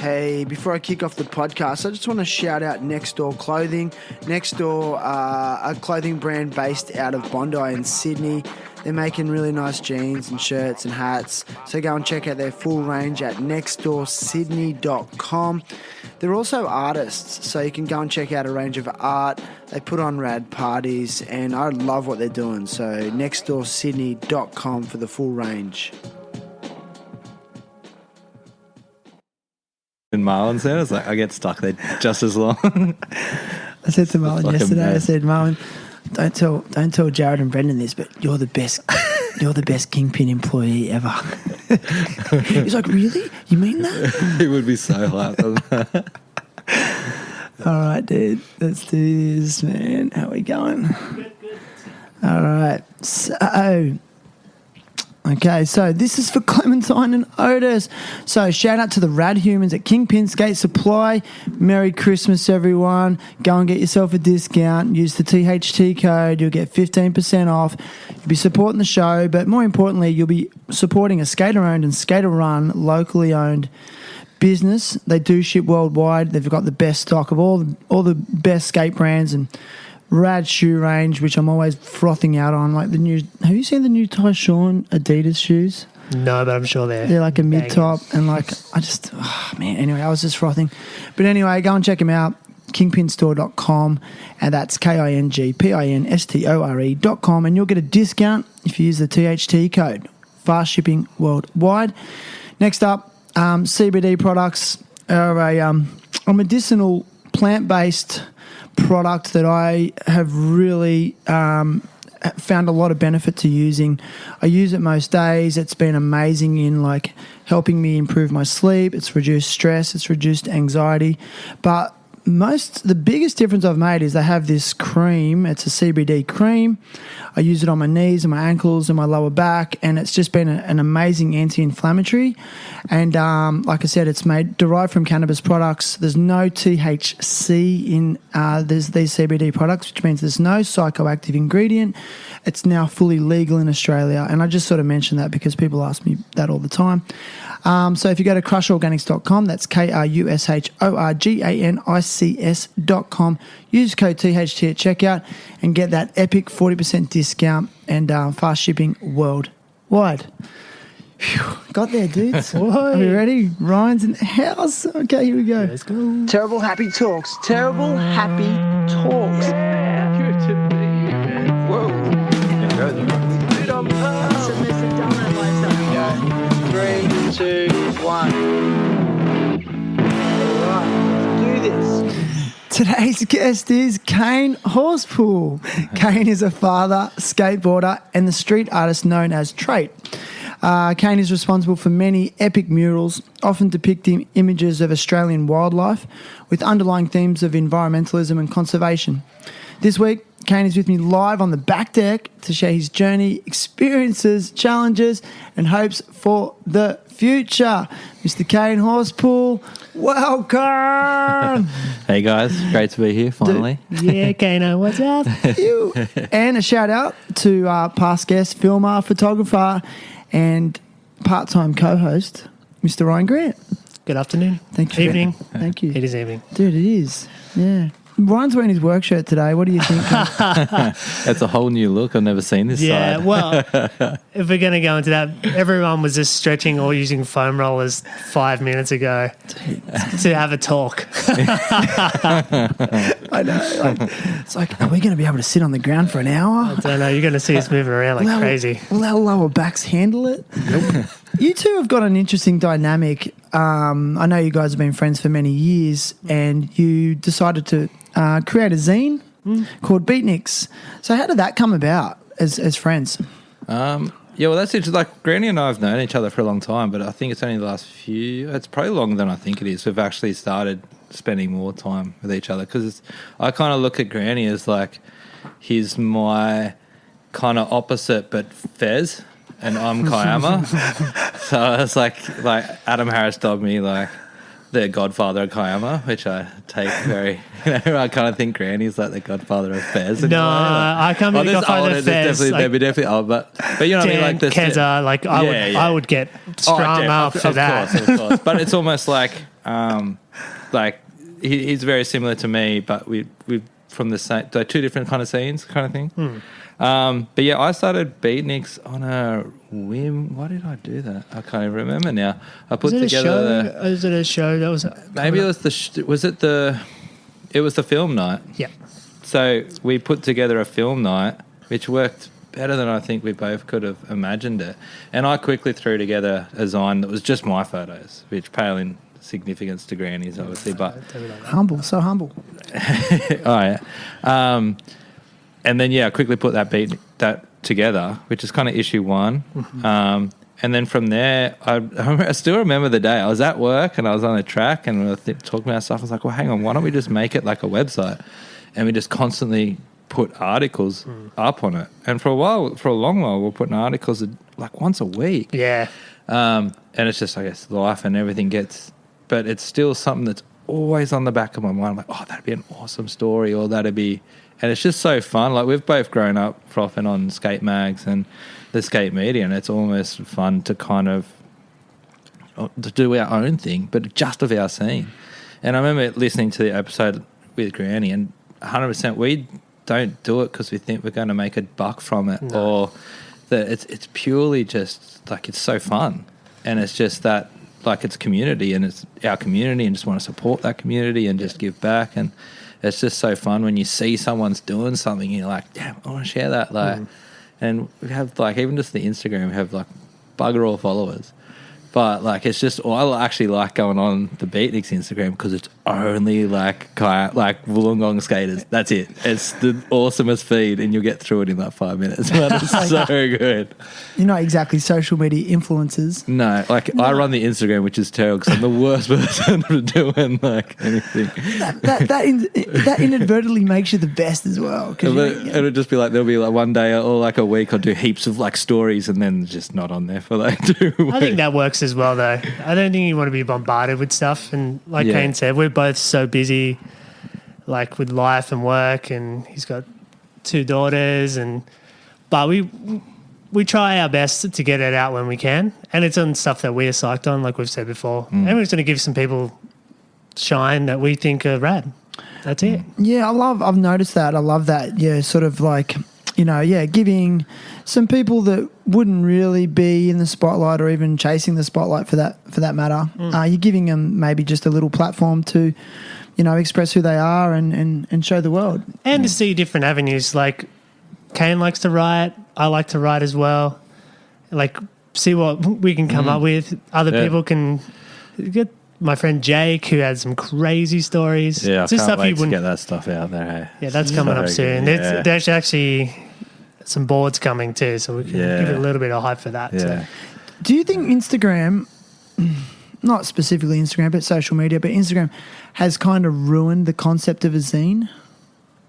Hey, before I kick off the podcast, I just want to shout out Next Door Clothing. Next Door, a clothing brand based out of Bondi in Sydney. They're making really nice jeans and shirts and hats. So go and check out their full range at nextdoorsydney.com. They're also artists, so you can go and check out a range of art. They put on rad parties, and I love what they're doing. So nextdoorsydney.com for the full range. In Marlon said, I was like, I get stuck there just as long. I said to Marlon yesterday, I said, Marlon, don't tell Jared and Brendan this, but you're the best Kingpin employee ever. He's like, really? You mean that? He would be so hyped. All right, dude, let's do this, man. How we going? Good. All right, so this is for Clementine and Otis. So shout out to the rad humans at Kingpin Skate Supply. Merry Christmas, everyone. Go and get yourself a discount. Use the THT code. You'll get 15% off. You'll be supporting the show, but more importantly, you'll be supporting a skater-owned and skater-run, locally owned business. They do ship worldwide. They've got the best stock of all the best skate brands and rad shoe range, which I'm always frothing out on. Like the new, have you seen the new Tyshawn Adidas shoes? No, but I'm sure they're like a mid-top, and like anyway, I was just frothing. But anyway, go and check them out, kingpinstore.com, and that's KINGPINSTORE.com, and you'll get a discount if you use the THT code. Fast shipping worldwide. Next up, CBD products are a medicinal plant-based product that I have really found a lot of benefit to using. I use it most days. It's been amazing in like helping me improve my sleep. It's reduced stress. It's reduced anxiety. But the biggest difference I've made is they have this cream. It's a CBD cream. I use it on my knees and my ankles and my lower back, and it's just been an amazing anti-inflammatory. And like I said, it's derived from cannabis products. There's no THC in these CBD products, which means there's no psychoactive ingredient. It's now fully legal in Australia, and I just sort of mention that because people ask me that all the time. So if you go to crushorganics.com, that's KRUSHORGANICS.com, use code THT at checkout and get that epic 40% discount and fast shipping worldwide. Phew, got there, dudes. Are we ready? Ryan's in the house. Okay, here we go. Let's go. Terrible happy talks. Terrible happy talks. Yeah, good to be here, man. Whoa. Three, two, one. All right, let's do this. Today's guest is Kane Horspool. Kane is a father, skateboarder, and the street artist known as Trait. Kane is responsible for many epic murals, often depicting images of Australian wildlife with underlying themes of environmentalism and conservation. This week, Kane is with me live on the back deck to share his journey, experiences, challenges, and hopes for the future. Mr. Kane Horspool, welcome. Hey guys, great to be here finally. Yeah, Kano, what's up? And a shout out to past guest, filmer, photographer, and part-time co-host, Mr. Ryan Grant. Good afternoon. Thank you. Evening. Thank you. It is evening. Dude, it is. Yeah. Ryan's wearing his work shirt today. What do you think? That's a whole new look. I've never seen this Yeah, side. well, if we're going to go into that, everyone was just stretching or using foam rollers 5 minutes ago to have a talk. I know. It's like, are we going to be able to sit on the ground for an hour? I don't know. You're going to see us moving around like crazy. Will our lower backs handle it? Nope. You two have got an interesting dynamic. I know you guys have been friends for many years, and you decided to create a zine called Beatniks. So how did that come about as friends? Yeah, well, that's it. Like, Granny and I have known each other for a long time, but I think it's only the last it's probably longer than I think it is. We've actually started spending more time with each other because I kind of look at Granny as like he's my kind of opposite, but Fez. And I'm Kayama. So it's like Adam Harris dubbed me like the godfather of Kiama, which I take very, I kind of think Granny's like the godfather of Fez. No, I can't be the godfather of Fez. They'd be definitely old, but you know what I mean? Like this. Keza, like I would get strung up for that. Of course. But it's almost like he's very similar to me, but we from the same, like two different kind of scenes kind of thing. But yeah, I started Beatniks on a whim. Why did I do that? I can't even remember now. I put together. Is it a show that was? Maybe it was it was the film night. Yeah. So we put together a film night, which worked better than I think we both could have imagined it. And I quickly threw together a zine that was just my photos, which pale in significance to Granny's, obviously, but Humble, so humble. oh yeah. And then I quickly put that together, which is kind of issue 1. And then from there, I still remember the day I was at work and I was on a track and we were talking about stuff. I was like, well, hang on, why don't we just make it like a website? And we just constantly put articles up on it. And for a long while, we're putting articles like once a week. Yeah. And it's just, I guess, life and everything but it's still something that's always on the back of my mind. I'm like, oh, that'd be an awesome story, or that'd be, and it's just so fun. Like, we've both grown up frothing on skate mags and the skate media, and it's almost fun to kind of to do our own thing, but just of our scene. And I remember listening to the episode with Granny, and 100% we don't do it because we think we're going to make a buck from it, or that it's purely just like it's so fun, and it's just that like it's community, and it's our community, and just want to support that community and just give back. And it's just so fun when you see someone's doing something, you're like, damn, I want to share that. Like, and we have like even just the Instagram, we have like bugger all followers. But like it's just, I actually like going on the Beatniks Instagram because it's only like Wollongong skaters. That's it. It's the awesomest feed, and you'll get through it in like 5 minutes. But it's so good. You're not exactly social media influencers. No, I run the Instagram, which is terrible because I'm the worst person for doing like anything. That inadvertently makes you the best as well. It'll just be like there'll be like one day or like a week I'll do heaps of like stories and then just not on there for like 2 weeks. I think that works as well, though. I don't think you want to be bombarded with stuff. And like Kane said, we're both so busy, like with life and work, and he's got 2 daughters, but we try our best to get it out when we can, and it's on stuff that we're psyched on, like we've said before. And we're just going to give some people shine that we think are rad. That's it. Yeah, I've noticed that. I love that. Yeah, sort of like, giving some people that wouldn't really be in the spotlight or even chasing the spotlight for that matter. You're giving them maybe just a little platform to, express who they are and show the world. And to see different avenues. Like Kane likes to write. I like to write as well. Like see what we can come up with. Other people can get. My friend Jake, who had some crazy stories. Yeah, I can't wait to get that stuff out there. Hey? Yeah, that's coming up soon. Yeah. There's actually some boards coming too, so we can give it a little bit of hype for that. Yeah. So. Do you think Instagram, not specifically Instagram, but social media, but Instagram has kind of ruined the concept of a zine?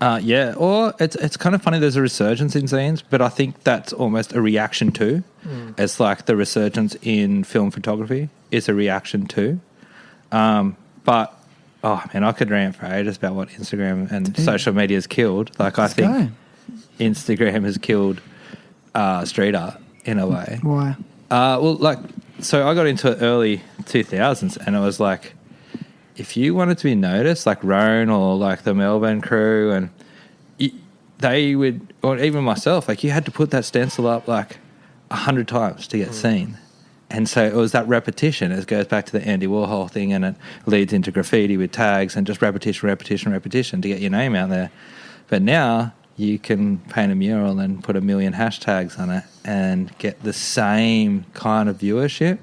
Yeah, or it's kind of funny. There's a resurgence in zines, but I think that's almost a reaction to. It's like the resurgence in film photography is a reaction to. But I could rant for ages about what Instagram and social media has killed. Like I think Instagram has killed street art in a way. Why? So I got into it early 2000s, and it was like, if you wanted to be noticed, like Roan or like the Melbourne crew, and they would, or even myself, like you had to put that stencil up like 100 times to get seen. And so it was that repetition. It goes back to the Andy Warhol thing, and it leads into graffiti with tags and just repetition to get your name out there. But now you can paint a mural and put 1 million hashtags on it and get the same kind of viewership,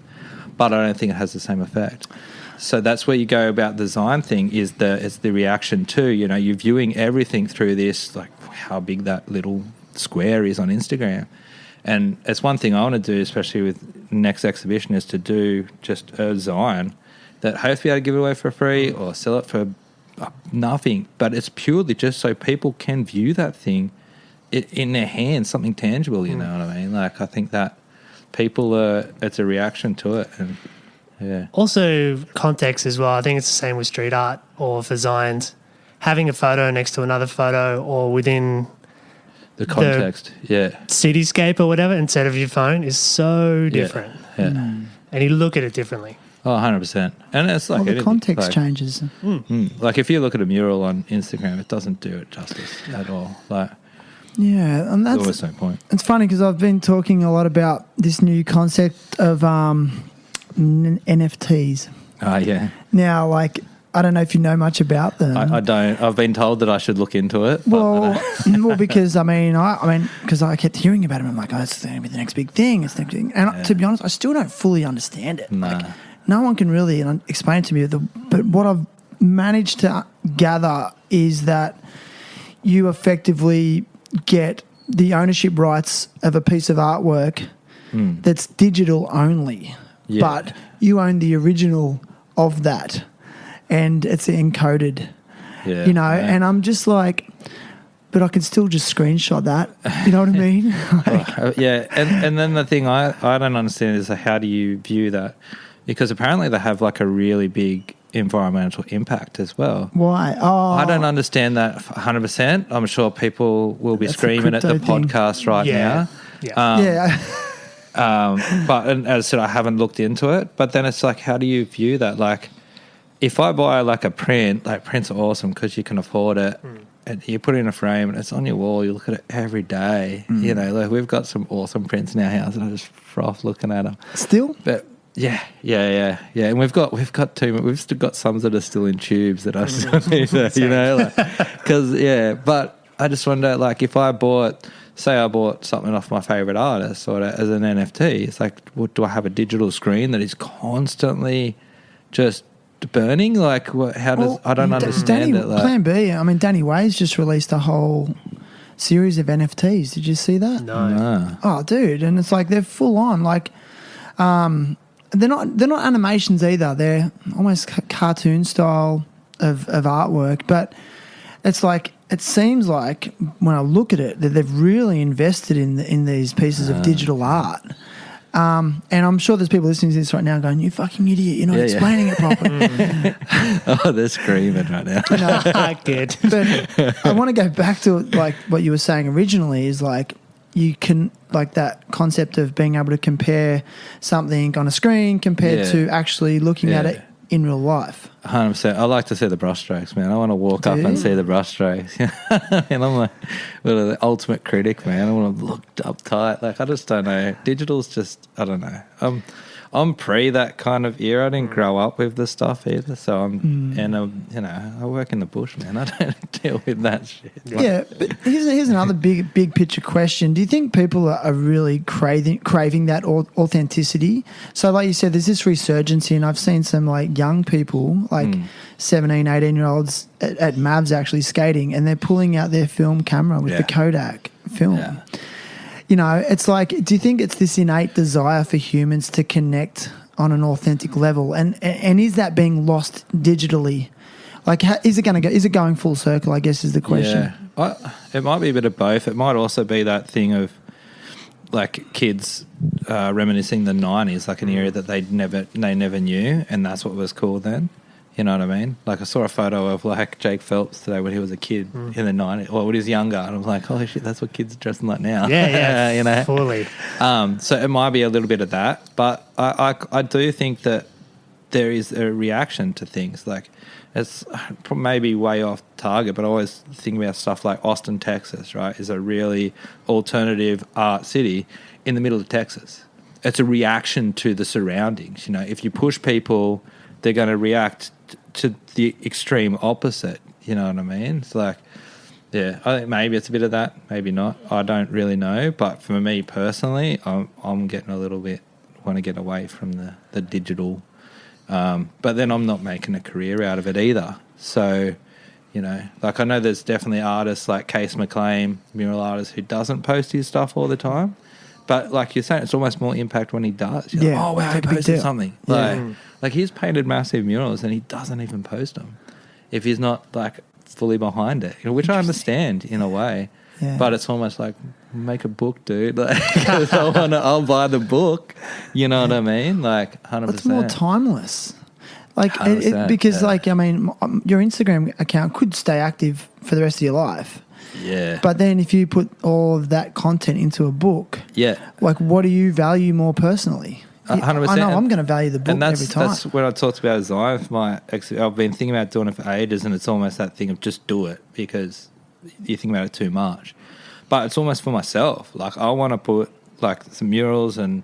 but I don't think it has the same effect. So that's where you go about the design thing, it's the reaction to, you're viewing everything through this, like how big that little square is on Instagram. And it's one thing I want to do, especially with next exhibition, is to do just a design that hopefully I'll give away for free or sell it for nothing. But it's purely just so people can view that thing in their hands, something tangible, you know what I mean? Like I think that people it's a reaction to it. Yeah. Also, context as well. I think it's the same with street art or for Zines. Having a photo next to another photo or within The context, cityscape or whatever instead of your phone is so different. Yeah. And you look at it differently. Oh, 100%. And it's like Well, the anything, context like, changes. like if you look at a mural on Instagram, it doesn't do it justice at all. Like, Yeah, and there's that's always no point. it's funny because I've been talking a lot about this new concept of NFTs. Yeah. Now, like, I don't know if you know much about them. I don't. I've been told that I should look into it. But Well, because I mean, because I kept hearing about it. I'm like, oh, it's going to be the next big thing. It's the next big thing. And to be honest, I still don't fully understand it. Nah. Like, no one can really explain it to me. But what I've managed to gather is that you effectively get the ownership rights of a piece of artwork that's digital only, but you own the original of that. And it's encoded, Yeah, you know, yeah. and I'm just like, but I can still just screenshot that. You know what I mean? Yeah, and then the thing I don't understand is how do you view that? Because apparently they have like a really big environmental impact as well. Why? Oh, I don't understand that 100%. I'm sure people will be That's a screaming at the crypto thing. podcast right now. Yeah. But and as I said, I haven't looked into it. But then it's like, how do you view that? Like, if I buy like a print, like prints are awesome because you can afford it. And you put it in a frame and it's on your wall. You look at it every day. You know, like we've got some awesome prints in our house, and I just froth looking at them. Still? But yeah. And we've still got some that are still in tubes that I still need to, you know, because But I just wonder, like, if I bought something off my favorite artist sort of as an NFT, it's like, what, do I have a digital screen that is constantly just burning? Like, how does I don't understand it. Like, Plan B. I mean, Danny Way's just released a whole series of NFTs. Did you see that? no. Oh, dude, and it's like they're full on. Like, they're not animations either. They're almost cartoon style of artwork, but it's like, it seems like when I look at it that they've really invested in these pieces of digital art. And I'm sure there's people listening to this right now going, "You fucking idiot! You're not explaining it properly." Oh, they're screaming right now. Good. But I want to go back to like what you were saying originally. Is like you can like that concept of being able to compare something on a screen compared to actually looking at it in real life. 100%. I like to see the brushstrokes, man. I want to walk up and see the brushstrokes. And I'm like, well, the ultimate critic, man. I want to look uptight. Like, I just don't know. Digital's just, I don't know. I'm pre that kind of era. I didn't grow up with the stuff either. So I work in the bush, man. I don't deal with that shit. Yeah, but here's another big picture question. Do you think people are really craving that authenticity? So like you said, there's this resurgence and I've seen some like young people, like 17, 18-year-olds at Mavs actually skating, and they're pulling out their film camera with the Kodak film. Yeah. You know, it's like, do you think it's this innate desire for humans to connect on an authentic level? And is that being lost digitally? Like, is it going full circle, I guess is the question. Yeah. It might be a bit of both. It might also be that thing of, like, kids reminiscing the 90s, like an era that they never knew, and that's what was cool then. You know what I mean? Like, I saw a photo of, like, Jake Phelps today when he was a kid in the 90s, or when he was younger, and I was like, holy shit, that's what kids are dressing like now. Yeah, you know? fully. So it might be a little bit of that, but I do think that there is a reaction to things. Like, it's maybe way off target, but I always think about stuff like Austin, Texas, right, is a really alternative art city in the middle of Texas. It's a reaction to the surroundings. You know, if you push people, they're going to react to the extreme opposite. You know what I mean? It's like, yeah, I think maybe it's a bit of that, maybe not. I don't really know, but for me personally, I'm getting a little bit, want to get away from the digital, but then I'm not making a career out of it either. So, you know, like I know there's definitely artists like Case McLean, mural artist, who doesn't post his stuff all the time. But like you're saying, it's almost more impact when he does. You're like, oh, wow, he posted something. Like he's painted massive murals and he doesn't even post them if he's not like fully behind it, you know, which I understand in a way. Yeah. But it's almost like, make a book, dude. Like, if I'll buy the book. You know what I mean? Like, 100%. It's more timeless. Like, 100%, because, yeah. like, I mean, your Instagram account could stay active for the rest of your life. Yeah. But then if you put all of that content into a book, yeah. like, what do you value more personally? 100%. I know I'm going to value the book and every time. That's when I talked about design with my ex. I've been thinking about doing it for ages, and it's almost that thing of just do it because you think about it too much. But it's almost for myself. Like, I want to put like some murals and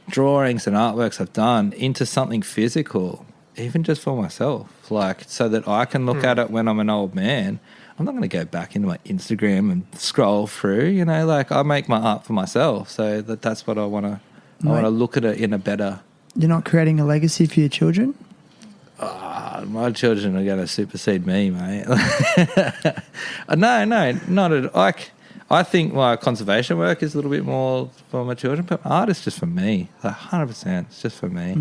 drawings and artworks I've done into something physical, even just for myself, like so that I can look at it when I'm an old man. I'm not going to go back into my Instagram and scroll through, you know, like I make my art for myself. So that's what I want to, I want to look at it in a better. You're not creating a legacy for your children? My children are going to supersede me, mate. No, not at all. I think my conservation work is a little bit more for my children, but art is just for me, like 100%. It's just for me.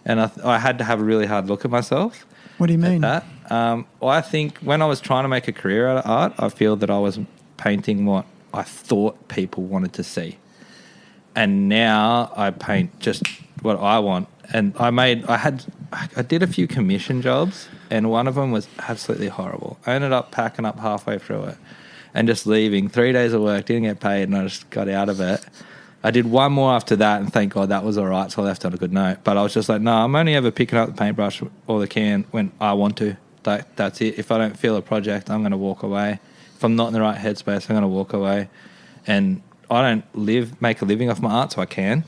And I had to have a really hard look at myself. What do you mean? That. I think when I was trying to make a career out of art, I feel that I was painting what I thought people wanted to see. And now I paint just what I want. And I did a few commission jobs, and one of them was absolutely horrible. I ended up packing up halfway through it and just leaving. 3 days of work, didn't get paid, and I just got out of it. I did one more after that, and thank God that was all right, so I left on a good note. But I was just like, no, I'm only ever picking up the paintbrush or the can when I want to. Like, that's it. If I don't feel a project, I'm going to walk away. If I'm not in the right headspace, I'm going to walk away. And I don't make a living off my art, so I can.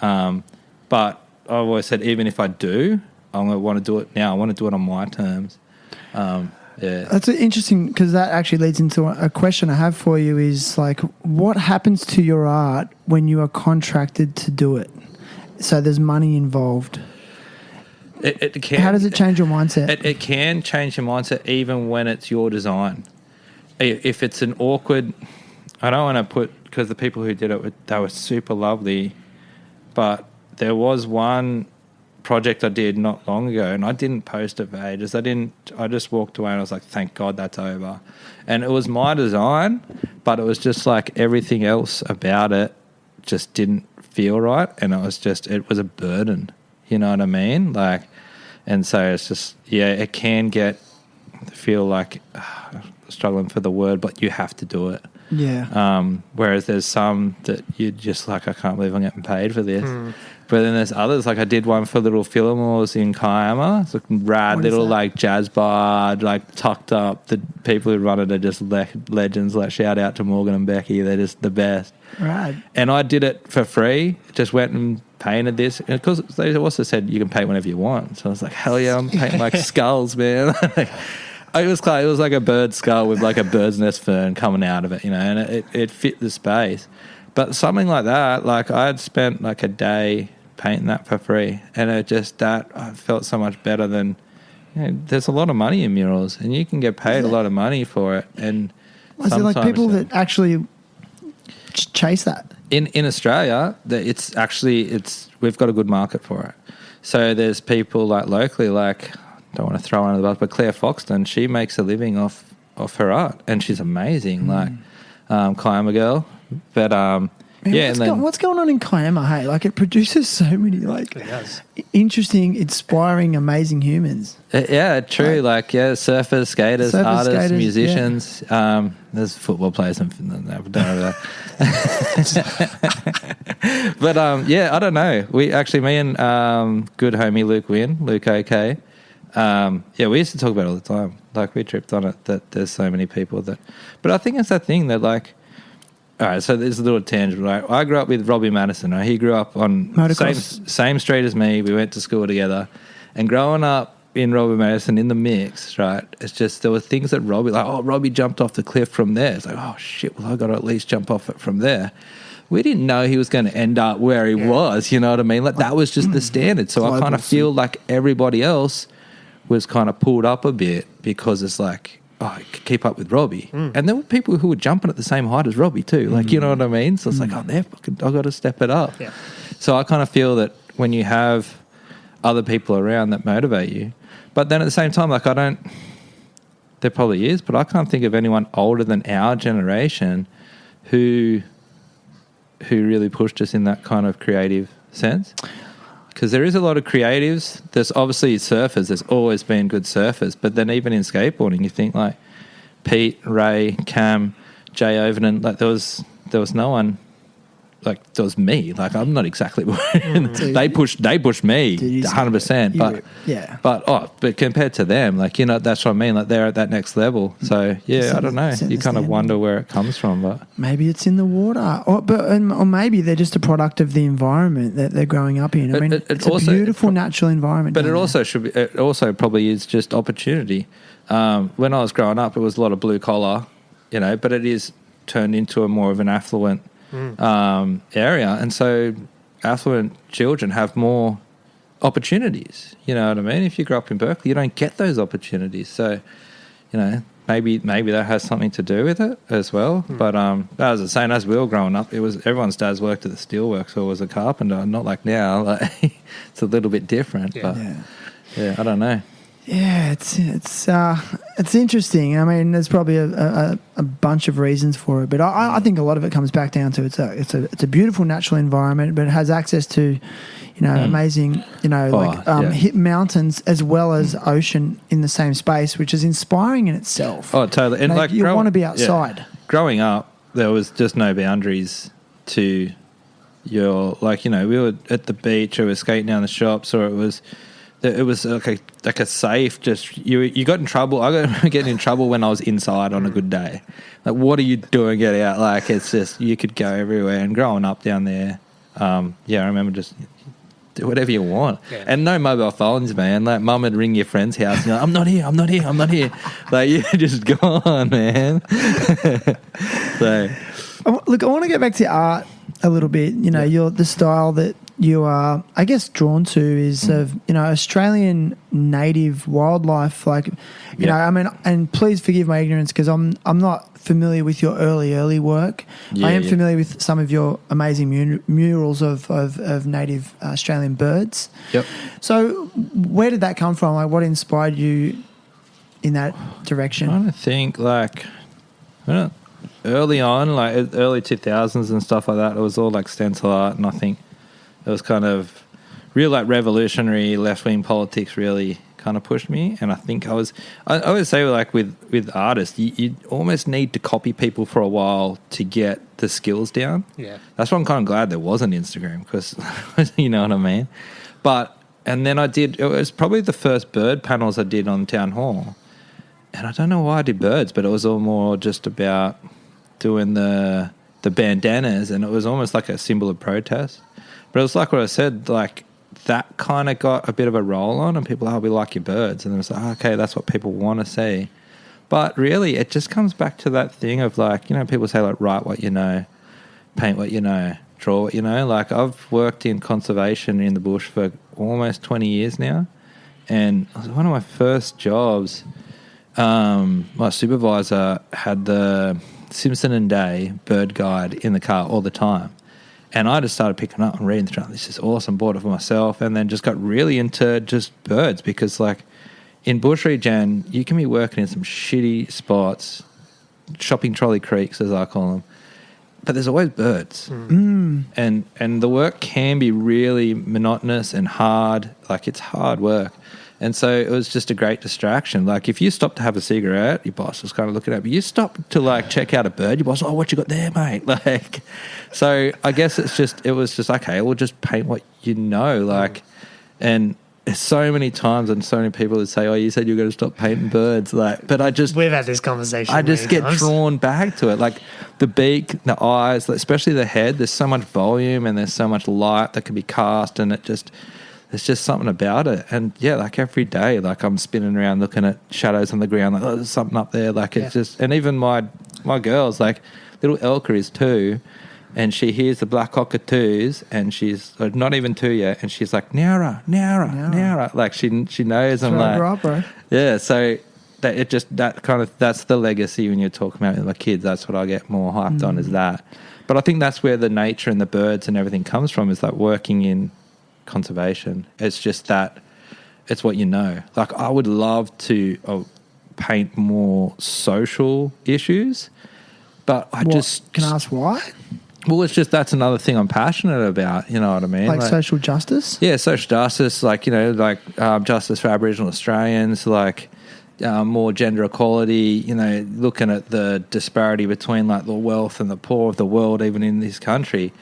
But I've always said, even if I do, I'm going to want to do it now. I want to do it on my terms. Yeah. That's interesting, because that actually leads into a question I have for you is, like, what happens to your art when you are contracted to do it? So there's money involved. It can. How does it change your mindset? It can change your mindset even when it's your design. If it's an awkward... I don't want to put... Because the people who did it, they were super lovely. But there was one project I did not long ago, and I didn't post it for ages. I just walked away and I was like, thank God that's over. And it was my design, but it was just like everything else about it just didn't feel right, and it was a burden. You know what I mean? Like, and so it's just, yeah, it can feel like struggling for the word, but you have to do it. Yeah. Whereas there's some that you're just like, I can't believe I'm getting paid for this. But then there's others, like I did one for Little Fillmore's in Kiama. It's a rad little like jazz bar, like tucked up. The people who run it are just legends. Like, shout out to Morgan and Becky. They're just the best. Right. And I did it for free. Just went and painted this. Because they also said you can paint whenever you want. So I was like, hell yeah, I'm painting like skulls, man. It was like a bird skull with like a bird's nest fern coming out of it, you know, and it fit the space. But something like that, like I had spent like a day painting that for free, and I felt so much better than, you know, there's a lot of money in murals, and you can get paid a lot of money for it. And is it like people that actually chase that? In Australia, we've got a good market for it. So there's people like locally, like, don't want to throw her under the bus, but Claire Foxton, she makes a living off her art, and she's amazing. Like, Kiama girl. But what's going on in Kiama? Hey, like, it produces so many like interesting, inspiring, amazing humans. Yeah, true. Surfers, skaters, artists, musicians. Yeah. There's football players and don't know that. But I don't know. Me and good homie Luke OK. We used to talk about it all the time. Like, we tripped on it that there's so many people that... But I think it's that thing that, like... All right, so there's a little tangent, right? I grew up with Robbie Madison, right? He grew up on same street as me. We went to school together. And growing up in Robbie Madison in the mix, right, it's just there were things that Robbie jumped off the cliff from there. It's like, oh, shit, well, I got to at least jump off it from there. We didn't know he was going to end up where he was, you know what I mean? Like, that was just the standard. So I kind of feel like everybody else was kind of pulled up a bit because it's like, oh, keep up with Robbie. And there were people who were jumping at the same height as Robbie too. Like, you know what I mean? So it's like, I've got to step it up. Yeah. So I kind of feel that when you have other people around that motivate you, but then at the same time, like, there probably is, but I can't think of anyone older than our generation who really pushed us in that kind of creative sense. Because there is a lot of creatives. There's obviously surfers. There's always been good surfers. But then even in skateboarding, you think like Pete, Ray, Cam, Jay Overton, like there was no one. Like there was me. Like I'm not exactly. They pushed me 100%. But compared to them, like that's what I mean. Like they're at that next level. So I don't know. You kind of wonder where it comes from. But maybe it's in the water, or maybe they're just a product of the environment that they're growing up in. I mean, it's also a beautiful natural environment. But it also probably is just opportunity. When I was growing up, it was a lot of blue collar, but it is turned into a more of an affluent area, and so affluent children have more opportunities. You know what I mean? If you grow up in Berkeley, you don't get those opportunities. So, maybe that has something to do with it as well. But as I was saying, as we were growing up, it was everyone's dad's worked at the steelworks or was a carpenter. Not like now. Like it's a little bit different. But I don't know. Yeah, it's interesting. I mean, there's probably a bunch of reasons for it, but I think a lot of it comes back down to it's a beautiful natural environment, but it has access to, amazing, hit mountains as well as ocean in the same space, which is inspiring in itself. Oh, totally. And like you want to be outside. Yeah. Growing up, there was just no boundaries to your we were at the beach or we were skating down the shops, or it was like a safe. Just you got in trouble. I got getting in trouble when I was inside on a good day. Like, what are you doing? Get out! Like, it's just you could go everywhere. And growing up down there, I remember just do whatever you want. Yeah. And no mobile phones, man. Like, mum would ring your friend's house and you're like, I'm not here. Like, you're just gone, man. So, look, I want to get back to art a little bit. The style that you are, I guess, drawn to is of Australian native wildlife. Like, I mean, and please forgive my ignorance because I'm not familiar with your early work. I am familiar with some of your amazing murals of native Australian birds. Yep. So, where did that come from? Like, what inspired you in that direction? I'm trying to think, early on, like early 2000s and stuff like that, it was all like stencil art, and I think it was kind of real like revolutionary left-wing politics really kind of pushed me. And I think I always say like with artists, you almost need to copy people for a while to get the skills down. Yeah. That's why I'm kind of glad there wasn't Instagram because you know what I mean? And then it was probably the first bird panels I did on Town Hall. And I don't know why I did birds, but it was all more just about doing the bandanas, and it was almost like a symbol of protest. But it was like what I said, like that kind of got a bit of a roll on, and people, we like your birds. And it was like, okay, that's what people want to see. But really, it just comes back to that thing of like, people say like, write what you know, paint what you know, draw what you know. Like I've worked in conservation in the bush for almost 20 years now. And it was one of my first jobs. My supervisor had the Simpson and Day bird guide in the car all the time. And I just started picking up and reading through. This is awesome. Bought it for myself, and then just got really into just birds because, like, in bush regen, you can be working in some shitty spots, shopping trolley creeks, as I call them, but there's always birds. And the work can be really monotonous and hard. Like, it's hard work. And so it was just a great distraction. Like, if you stop to have a cigarette, your boss was kind of looking at you. You stop to, like, check out a bird, your boss, oh, what you got there, mate? Like, so I guess it was just, okay, we'll just paint what you know. Like, and so many times and so many people would say, oh, you said you were going to stop painting birds. Like, but we've had this conversation. I just get drawn back to it. Like, the beak, the eyes, especially the head, there's so much volume and there's so much light that can be cast, and there's just something about it. And yeah, like every day, like I'm spinning around looking at shadows on the ground, like, oh, there's something up there. Like it's just, and even my girls, like little Elka is 2, and she hears the black cockatoos, and she's not even 2 yet, and she's like, Nara. Like she knows. I'm like, up, bro. Yeah. So that's the legacy when you're talking about with my kids. That's what I get more hyped on is that. But I think that's where the nature and the birds and everything comes from, is like working in conservation. It's just that it's what you know. Like I would love to paint more social issues. But I Can I ask why? Well, it's just that's another thing I'm passionate about. You know what I mean? Like social justice? Yeah, social justice, justice for Aboriginal Australians, more gender equality, looking at the disparity between like the wealth and the poor of the world, even in this country.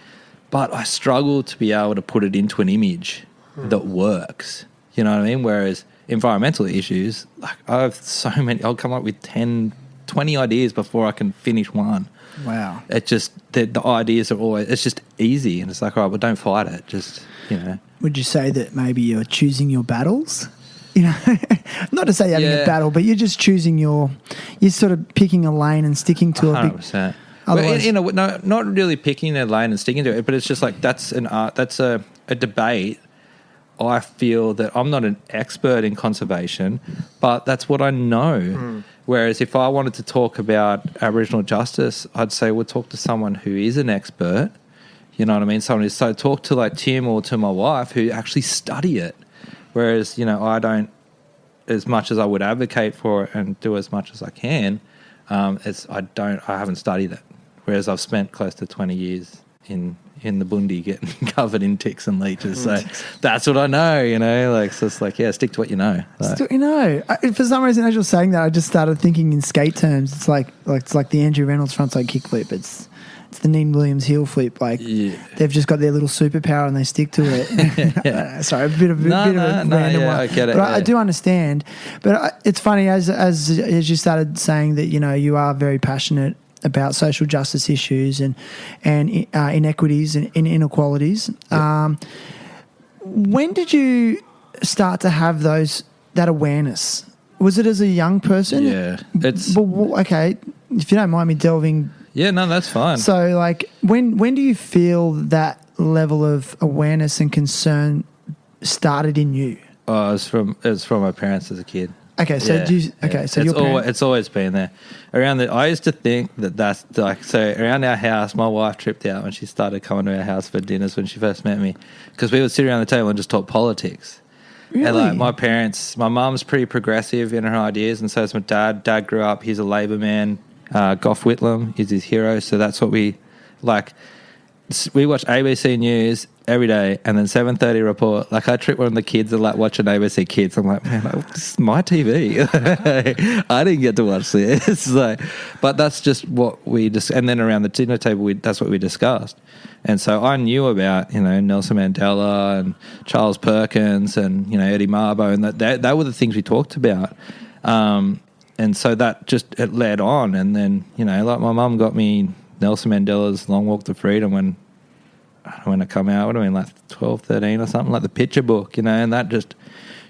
But I struggle to be able to put it into an image that works. You know what I mean? Whereas environmental issues, like I have so many, I'll come up with 10, 20 ideas before I can finish one. Wow. It just, the ideas are always, it's just easy. And it's like, all right, well, don't fight it. Just, Would you say that maybe you're choosing your battles? Not to say you're having a battle, but you're just choosing you're sort of picking a lane and sticking to 100%. Not really picking a lane and sticking to it, but it's just like that's an art, that's a debate. I feel that I'm not an expert in conservation, but that's what I know. Whereas if I wanted to talk about Aboriginal justice, I'd say we'll talk to someone who is an expert. You know what I mean? So talk to like Tim or to my wife who actually study it. Whereas, I don't, as much as I would advocate for it and do as much as I can, I haven't studied it. Whereas I've spent close to 20 years in the bundi getting covered in ticks and leeches. So that's what I know, so it's like, stick to what you know. Stick to what you know. For some reason, as you're saying that, I just started thinking in skate terms. It's like the Andrew Reynolds frontside kickflip. It's the Neen Williams heel flip. They've just got their little superpower and they stick to it. Sorry, a bit of a random one. I get it. But I do understand. But it's funny as you started saying that you are very passionate about social justice issues and inequities and inequalities. Yep. When did you start to have that awareness? Was it as a young person? Yeah, okay. If you don't mind me delving. Yeah, no, that's fine. So, when do you feel that level of awareness and concern started in you? Oh, it's from my parents as a kid. Okay, so it's always been there. I used to think that's around our house. My wife tripped out when she started coming to our house for dinners when she first met me, because we would sit around the table and just talk politics. Really? And my mum's pretty progressive in her ideas, and so is my dad. Dad grew up; he's a Labor man. Gough Whitlam is his hero, so that's what we like. We watch ABC News every day, and then 7:30 report. Like I trip one of the kids that like watching ABC Kids. I'm like, man, this is my TV. I didn't get to watch this. But that's just what we just. And then around the dinner table, that's what we discussed. And so I knew about Nelson Mandela and Charles Perkins and Eddie Mabo, and that were the things we talked about. And so that just it led on, and then my mum got me Nelson Mandela's Long Walk to Freedom when it come out. What do I mean, like 12, 13 or something, like the picture book, and that just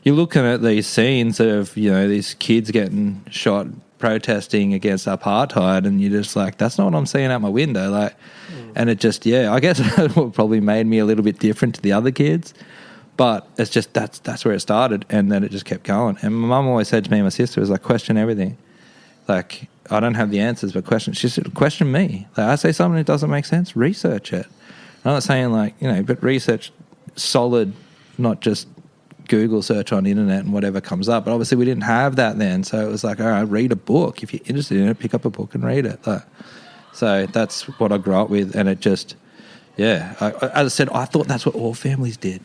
you're looking at these scenes of these kids getting shot protesting against apartheid, and you're just like, that's not what I'm seeing out my window, and it just I guess what probably made me a little bit different to the other kids. But it's just that's where it started, and then it just kept going. And my mum always said to me and my sister, was like, question everything. Like, I don't have the answers, but she said, question me. Like, I say something that doesn't make sense, research it. I'm not saying but research solid, not just Google search on the internet and whatever comes up. But obviously we didn't have that then, so it was like, all right, read a book. If you're interested in it, pick up a book and read it. So that's what I grew up with, and it just... Yeah, as I said, I thought that's what all families did.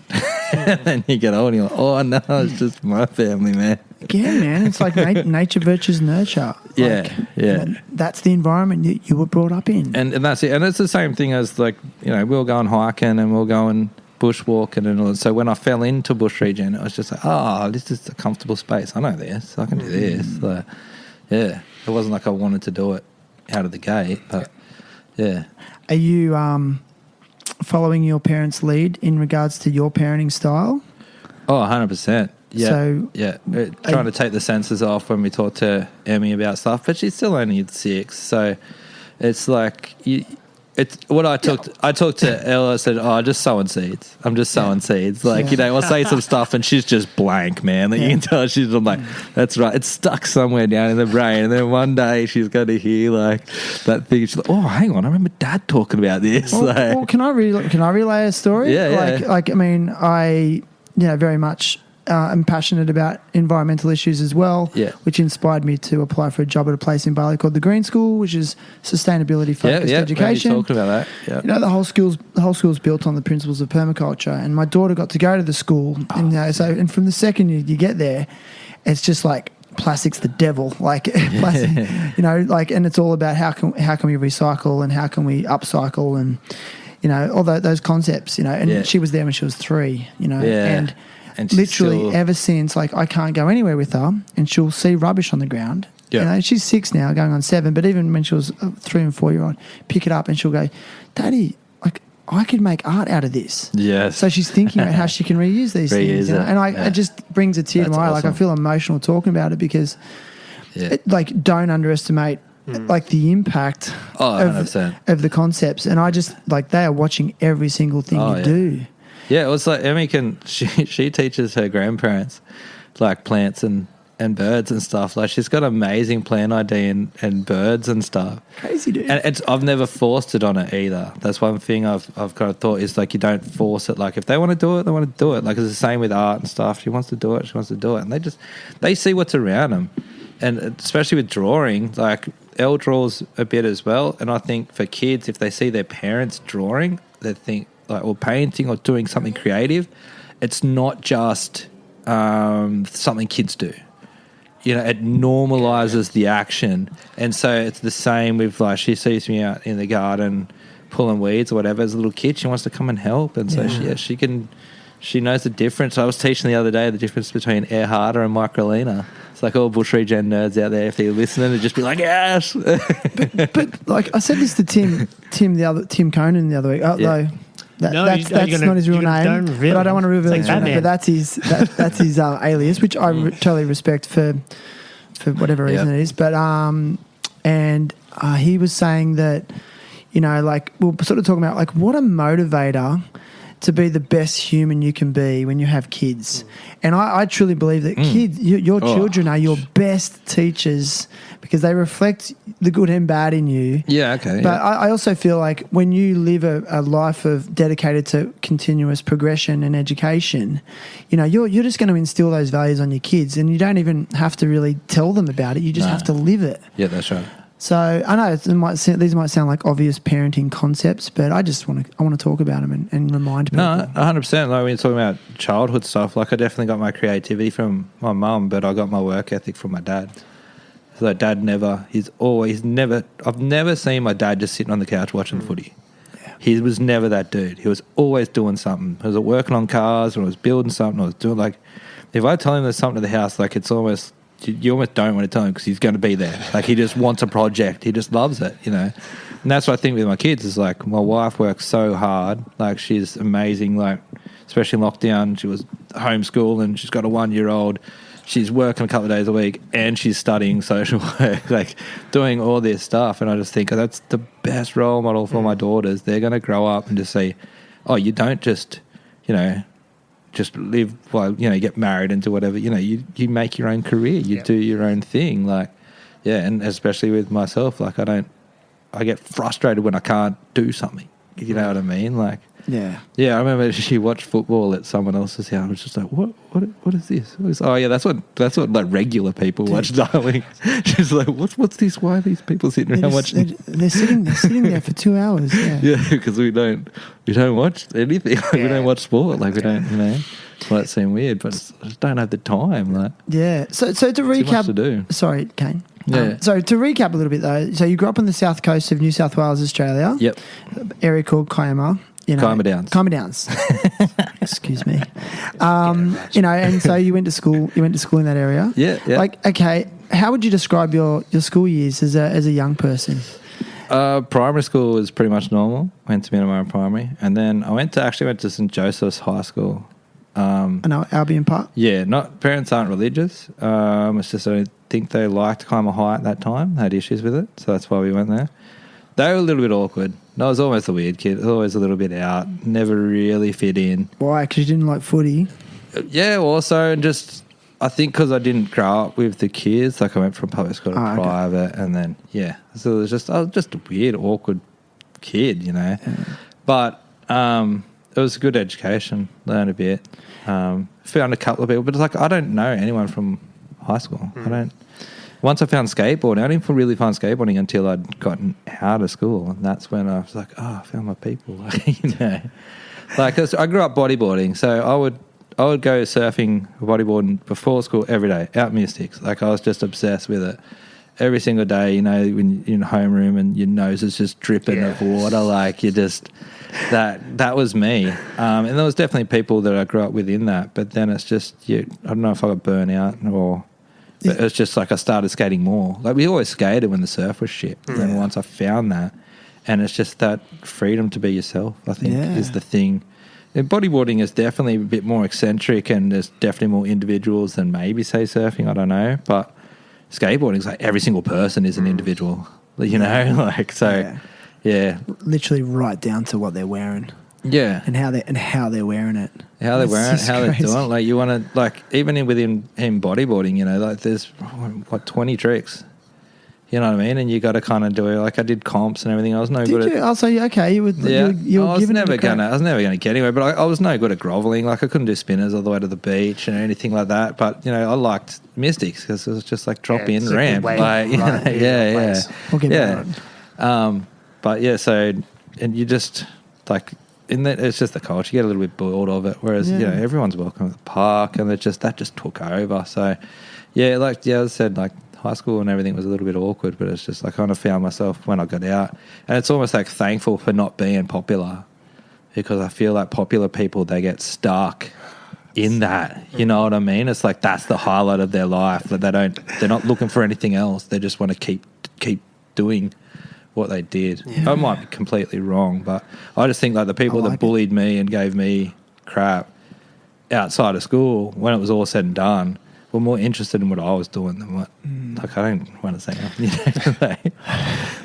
And then you get old and you're like, oh, no, it's just my family, man. Again, man, it's like nature versus nurture. That's the environment you were brought up in. And that's it. And it's the same thing as, we'll go and hiking and we'll go and bushwalking and all. So when I fell into bush regen, it was just like, this is a comfortable space. I know this. I can do this. It wasn't like I wanted to do it out of the gate, but, yeah. Are you... following your parents' lead in regards to your parenting style? Oh, 100%. Yeah. So, trying to take the sensors off when we talk to Emmy about stuff, but she's still only 6. So it's like, it's what I talked to Ella, I said, just sowing seeds. I'm just sowing seeds. I'll say some stuff and she's just blank, man. You can tell I'm like, that's right. It's stuck somewhere down in the brain. And then one day she's going to hear that thing. She's like, oh, hang on. I remember Dad talking about this. Well, can I relay a story? Yeah. I very much am passionate about environmental issues as well, which inspired me to apply for a job at a place in Bali called the Green School, which is sustainability focused education. Yeah, talking about that. Yeah. You know, the whole school's built on the principles of permaculture, and my daughter got to go to the school, and from the second you get there, it's just like plastic's the devil, like plastic, you know, like, and it's all about how can we recycle and how can we upcycle and, you know, all those concepts, you know. And she was there when she was 3, you know, and literally ever since, like, I can't go anywhere with her, and she'll see rubbish on the ground. You know, she's 6 now, going on 7, but even when she was a 3 and 4-year-old, pick it up and she'll go, "Daddy, like, I could make art out of this." Yes. So she's thinking about how she can reuse these things. You know? And it just brings a tear to my eye. Awesome. Like, I feel emotional talking about it because, like, don't underestimate like the impact of the concepts. And I just, like, they are watching every single thing you do. Yeah, it was like Emmy she teaches her grandparents like plants and birds and stuff. Like, she's got amazing plant ID and birds and stuff. Crazy, dude. And I've never forced it on it either. That's one thing I've kind of thought is, like, you don't force it. Like, if they want to do it, they want to do it. Like, it's the same with art and stuff. She wants to do it. And they see what's around them. And especially with drawing, like, Elle draws a bit as well. And I think for kids, if they see their parents drawing, they think, like, or painting or doing something creative, it's not just something kids do. You know, it normalizes the action. And so it's the same with, like, she sees me out in the garden pulling weeds or whatever. As a little kid, she wants to come and help. And so she knows the difference. I was teaching the other day the difference between air harder and microlina. It's like all bush regen nerds out there, if they're listening, to just be like, yes. but like, I said this to Tim Conan the other week. Though that's not his real name, but I don't want to reveal his real name. But that's his alias, which I totally respect for whatever reason it is. But he was saying that, you know, like, we're sort of talking about, like, what a motivator to be the best human you can be when you have kids. And I truly believe that kids, your children are your best teachers because they reflect the good and bad in you. Yeah, okay. But I also feel like when you live a life of dedicated to continuous progression and education, you know, you're just going to instill those values on your kids, and you don't even have to really tell them about it. You just have to live it. Yeah, that's right. So I know these might sound like obvious parenting concepts, but I want to talk about them and remind people. No, 100%. Like, when you're talking about childhood stuff, like, I definitely got my creativity from my mum, but I got my work ethic from my dad. So I've never seen my dad just sitting on the couch watching footy. Yeah. He was never that dude. He was always doing something. He was working on cars, or he was building something, or was doing, like, if I tell him there's something to the house, like, it's almost, you almost don't want to tell him because he's going to be there. Like, he just wants a project. He just loves it, you know. And that's what I think with my kids is, like, my wife works so hard. Like, she's amazing. Like, especially in lockdown, she was homeschooled and she's got a 1-year-old. She's working a couple of days a week and she's studying social work, like, doing all this stuff. And I just think that's the best role model for my daughters. They're going to grow up and just say, oh, you don't just, you know, just live while, you know, you get married and do whatever, you know, you make your own career, you do your own thing. Like, yeah. And especially with myself, like, I get frustrated when I can't do something, you know what I mean? Like, yeah. I remember she watched football at someone else's house. I was just like, what is this? Oh yeah, that's what like regular people watch, darling. She's like, what's this? Why are these people sitting around watching? They're sitting there for 2 hours. Yeah, because we don't watch anything. Like, we don't watch sport. Like, we don't, you know. Might seem weird, but I just don't have the time. Like, yeah. So to recap, too much to do. Sorry, Kane. Yeah. So to recap a little bit though, so you grew up on the south coast of New South Wales, Australia. Yep. Area called Kiama. Kiama Downs. Excuse me. You know, and so you went to school in that area. Yeah. Like, okay, how would you describe your school years as a young person? Primary school was pretty much normal. Went to Minamara Primary, and then I went to St Joseph's High School. I know Albion Park. Yeah, parents aren't religious. It's just I don't think they liked Kiama High at that time. Had issues with it, so that's why we went there. They were a little bit awkward. I was always the weird kid. Always a little bit out. Never really fit in. Why? Because you didn't like footy? Yeah, also, and just, I think because I didn't grow up with the kids. Like, I went from public school to private, and then, yeah. So I was just a weird, awkward kid, you know. Yeah. But was a good education. Learned a bit. Found a couple of people, but it's like I don't know anyone from high school. I don't. Once I found skateboarding, I didn't really find skateboarding until I'd gotten out of school, and that's when I was like, oh, I found my people. Like, you know, like 'cause I grew up bodyboarding, so I would go surfing, bodyboarding before school every day, out Mystics. Like I was just obsessed with it. Every single day, you know, when you're in homeroom and your nose is just dripping of water, like you just, that was me. And there was definitely people that I grew up with in that, but then it's just, I don't know if I got burnt out or, but it's just like I started skating more. Like we always skated when the surf was shit. And then once I found that, and it's just that freedom to be yourself, I think is the thing. And bodyboarding is definitely a bit more eccentric and there's definitely more individuals than maybe, say, surfing, I don't know, but skateboarding is like every single person is an individual, you know, like so, literally right down to what they're wearing, and how they're wearing it, how they're doing it. Like you want to, like even within bodyboarding, you know, like there's 20 tricks. You know what I mean? And you got to kind of do it. Like I did comps and everything. I was no good at. I'll say okay. You were I was never gonna get anywhere. But I was no good at groveling. Like I couldn't do spinners all the way to the beach and anything like that. But you know, I liked Mystics because it was just like drop in ramp. Like But yeah, so and you just like in that it's just the culture. You get a little bit bored of it. Whereas you know everyone's welcome at the park, and that just took over. So as I said, like. High school and everything was a little bit awkward, but it's just I kind of found myself when I got out, and it's almost like thankful for not being popular, because I feel like popular people, they get stuck in that, you know what I mean? It's like that's the highlight of their life, that they're not looking for anything else. They just want to keep doing what they did. I might be completely wrong, but I just think like the people that bullied me and gave me crap outside of school, when it was all said and done, were more interested in what I was doing than what. Like I don't want to say nothing. You know?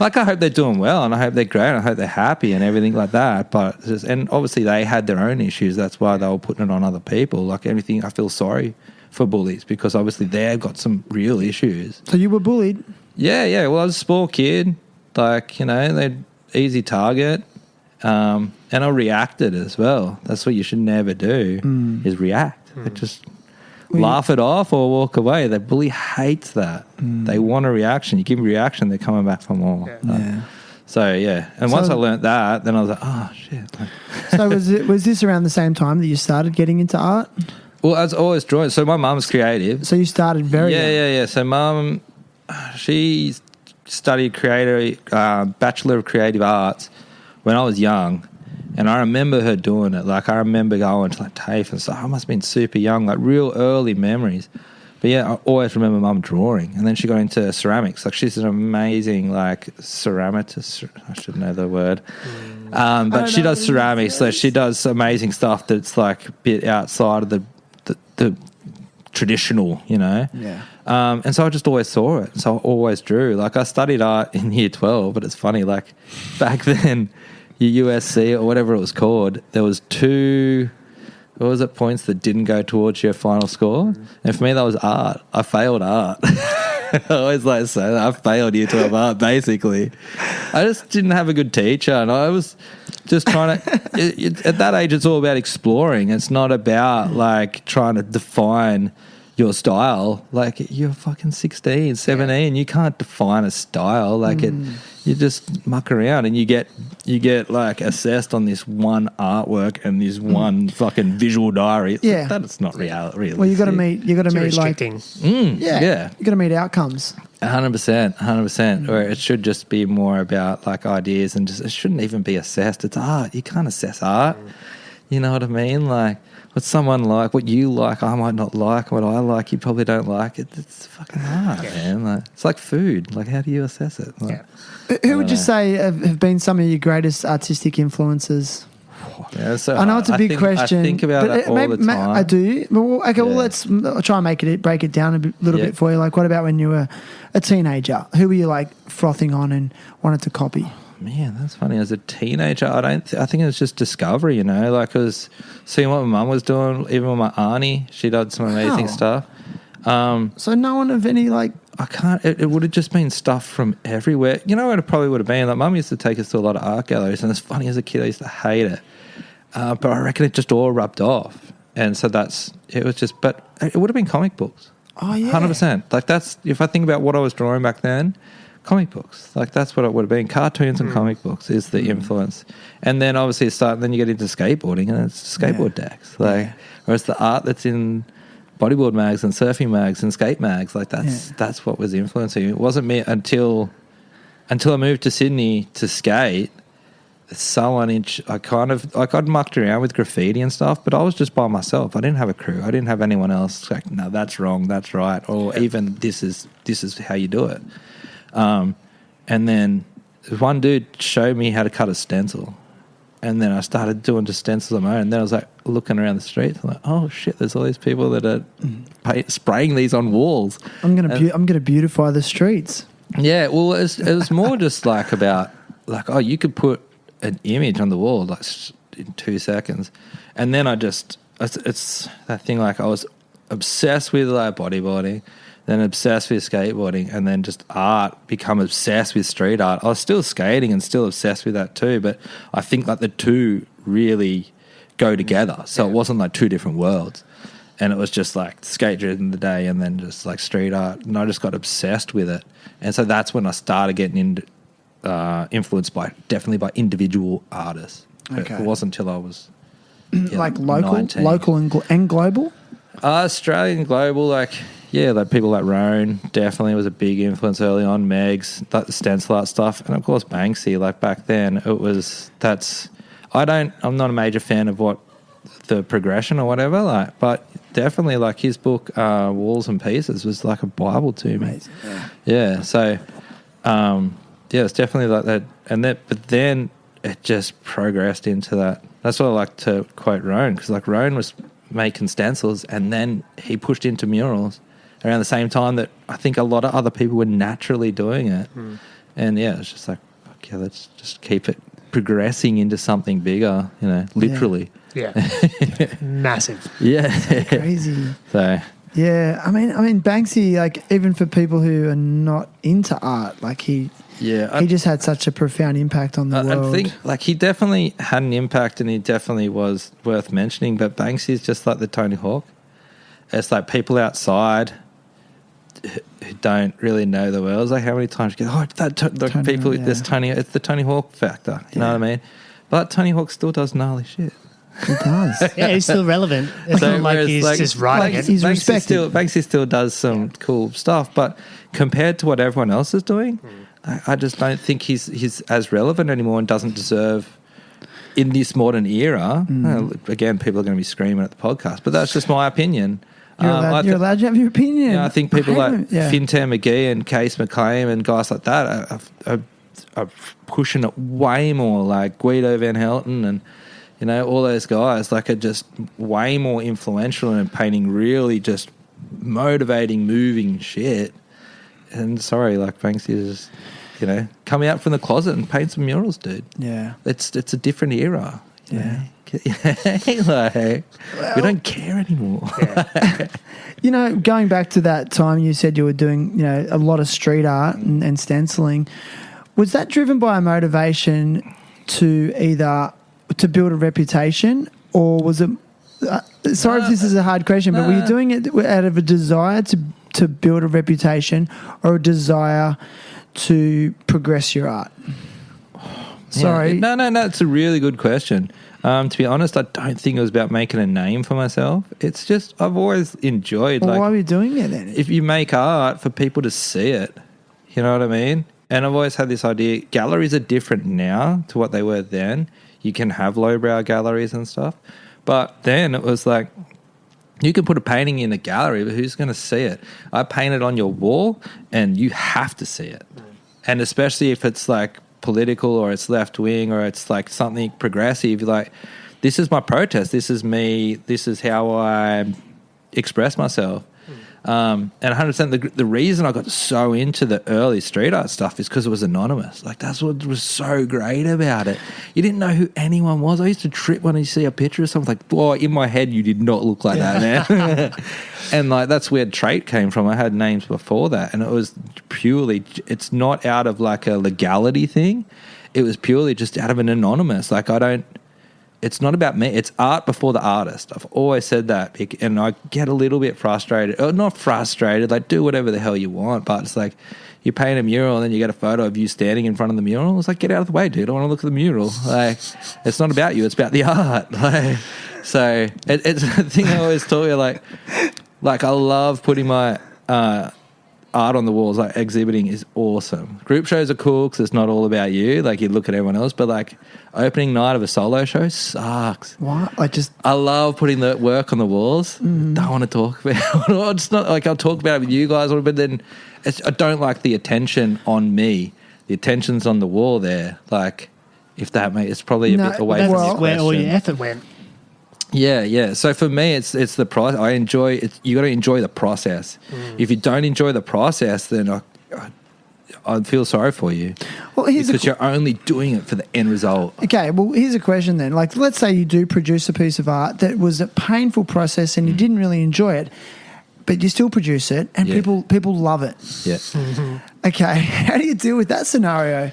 Like I hope they're doing well, and I hope they're great, and I hope they're happy and everything like that. But and obviously they had their own issues. That's why they were putting it on other people. Like everything, I feel sorry for bullies because obviously they've got some real issues. So you were bullied? Yeah. Well, I was a small kid. Like you know, they're easy target, and I reacted as well. That's what you should never do is react. It just. Laugh it off or walk away. The bully hates that. They want a reaction. You give them a reaction, they're coming back for more. And once I learnt that, then I was like, oh shit. So was this around the same time that you started getting into art? Well, I was always drawing. So my mum's creative. So you started very young. Yeah. So mum, she studied Bachelor of Creative Arts when I was young. And I remember her doing it. Like, I remember going to, like, TAFE and stuff. I must have been super young, like, real early memories. But, yeah, I always remember Mum drawing. And then she got into ceramics. Like, she's an amazing, like, ceramicist. I should know the word. But she does ceramics. So she does amazing stuff that's, like, a bit outside of the traditional, you know? Yeah. And so I just always saw it. So I always drew. Like, I studied art in year 12, but it's funny, like, back then... your USC or whatever it was called, there was 2 points that didn't go towards your final score, and for me that was art. I failed art. I always like to say that I failed year 12 art. Basically, I just didn't have a good teacher, and I was just trying to. At that age, it's all about exploring. It's not about like trying to define your style. Like you're fucking 16, 17, you can't define a style. Like you just muck around and you get like assessed on this one artwork and this one fucking visual diary. It's that's not real. Well, you got to meet like you got to meet outcomes. 100%. Or it should just be more about like ideas and just it shouldn't even be assessed. It's art. You can't assess art. You know what I mean? Like. What's someone like? What you like, I might not like. What I like, you probably don't like. It's fucking hard, man. Like, it's like food. Like, how do you assess it? Like, Who would you say have been some of your greatest artistic influences? Yeah, so I know it's a big question. I think about that all the time. I do. Well, let's try and break it down a little bit for you. Like, what about when you were a teenager? Who were you like frothing on and wanted to copy? Man, that's funny. As a teenager, I think it was just discovery, you know, like I was seeing what my mum was doing, even with my auntie. She did some amazing stuff. So no one of any like... I can't... It would have just been stuff from everywhere. You know what it probably would have been? Like, Mum used to take us to a lot of art galleries, and it's funny, as a kid, I used to hate it. but I reckon it just all rubbed off. And so but it would have been comic books. Oh, yeah. 100%. Like that's, if I think about what I was drawing back then, comic books. Like that's what it would have been. Cartoons and comic books is the influence. And then obviously then you get into skateboarding and it's skateboard decks. Like, whereas the art that's in bodyboard mags and surfing mags and skate mags, like that's what was influencing. It wasn't me until I moved to Sydney to skate. I got mucked around with graffiti and stuff, but I was just by myself. I didn't have a crew. I didn't have anyone else like, no, that's wrong, that's right, or even this is how you do it. And then one dude showed me how to cut a stencil, and then I started doing just stencils on my own. And then I was like looking around the streets, I'm like, oh shit, there's all these people that are spraying these on walls. I'm gonna beautify the streets. Yeah, well, it was more just like about like, oh, you could put an image on the wall like in 2 seconds, and then it's that thing, like I was obsessed with like bodyboarding, then obsessed with skateboarding, and then just art, become obsessed with street art. I was still skating and still obsessed with that too, but I think like the two really go together, so it wasn't like two different worlds. And it was just like skate during the day and then just like street art, and I just got obsessed with it. And so that's when I started getting into influenced definitely by individual artists. Okay. It wasn't until I was like local 19. and global. Australian, global, like people like Roan definitely was a big influence early on. Megs, like the stencil art stuff, and of course Banksy. Like back then, I'm not a major fan of what the progression or whatever, like, but definitely like his book Walls and Pieces was like a Bible to me. Amazing. Yeah. So. It's definitely like that, but then it just progressed into that. That's what I like to quote Roan, because like Roan was making stencils, and then he pushed into murals around the same time that I think a lot of other people were naturally doing it. And it's just like, okay, let's just keep it progressing into something bigger, literally. Yeah. Massive. Yeah. Crazy. So. Yeah, I mean Banksy, like even for people who are not into art, like he just had such a profound impact on the world. I think like he definitely had an impact, and he definitely was worth mentioning. But Banksy is just like the Tony Hawk. It's like people outside who don't really know the world. It's like how many times you get, there's Tony. It's the Tony Hawk factor. You know what I mean? But Tony Hawk still does gnarly shit. He does. Yeah, he's still relevant. It's not like he's just writing it. He's respected. Banksy still does some cool stuff, but compared to what everyone else is doing, I just don't think he's as relevant anymore and doesn't deserve in this modern era. Again, people are going to be screaming at the podcast, but that's just my opinion. You're allowed to have your opinion. I think people like Fintan McGee and Case McLean and guys like that are pushing it way more, like Guido Van Helten and all those guys like are just way more influential and painting really just motivating, moving shit. And sorry, like Banksy is, come out from the closet and paint some murals, dude. Yeah, it's a different era. Yeah, like, we don't care anymore. Yeah. Going back to that time, you said you were doing a lot of street art and stenciling. Was that driven by a motivation to either to build a reputation, or was it sorry if this is a hard question, but were you doing it out of a desire to build a reputation or a desire to progress your art? Sorry. No, it's a really good question. To be honest, I don't think it was about making a name for myself. It's just I've always enjoyed why were you doing it then? If you make art for people to see it, you know what I mean? And I've always had this idea, galleries are different now to what they were then. You can have lowbrow galleries and stuff. But then it was like, you can put a painting in a gallery, but who's going to see it? I paint it on your wall, and you have to see it. And especially if it's like political or it's left wing or it's like something progressive, you're like, this is my protest. This is me. This is how I express myself. And 100% the reason I got so into the early street art stuff is because it was anonymous. Like, that's what was so great about it. You didn't know who anyone was. I used to trip when I see a picture of someone, like, boy, in my head you did not look like that, man. And like, that's where trait came from. I had names before that, and it was purely, it's not out of like a legality thing. It was purely just out of an anonymous. Like, it's not about me. It's art before the artist. I've always said that, and I get a little bit frustrated. Or not frustrated, like do whatever the hell you want, but it's like you paint a mural and then you get a photo of you standing in front of the mural. It's like, get out of the way, dude. I want to look at the mural. Like, it's not about you. It's about the art. Like, so it's the thing I always tell you. Like I love putting my art on the walls. Like exhibiting is awesome. Group shows are cool because it's not all about you. Like you look at everyone else, but like opening night of a solo show sucks. What? I love putting the work on the walls. Don't want to talk about it. It's not like I'll talk about it with you guys, but then I don't like the attention on me. The attention's on the wall there. Like, if that makes, it's probably a bit away from your where all question. your effort went. Yeah. So for me, it's the process. I enjoy it. You got to enjoy the process. If you don't enjoy the process, then I feel sorry for you. Well, because you're only doing it for the end result. Okay, well, here's a question then. Like, let's say you do produce a piece of art that was a painful process and you didn't really enjoy it, but you still produce it and people love it. Yeah. Okay, how do you deal with that scenario?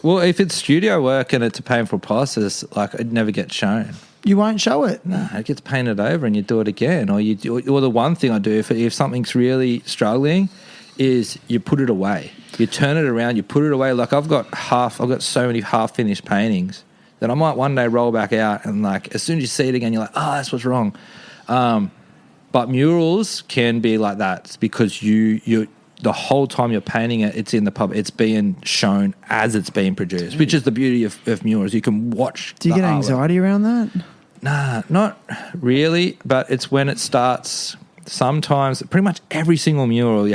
Well, if it's studio work and it's a painful process, like it never gets shown. You won't show it. No, it gets painted over and you do it again. Or the one thing I do if something's really struggling is you put it away. You turn it around, you put it away. Like I've got so many half-finished paintings that I might one day roll back out and like as soon as you see it again, you're like, that's what's wrong. But murals can be like that. It's because you the whole time you're painting it, it's in the pub. It's being shown as it's being produced, which is the beauty of murals. You can watch. Do you get anxiety around that? Nah, not really. But it's when it starts. Sometimes, pretty much every single mural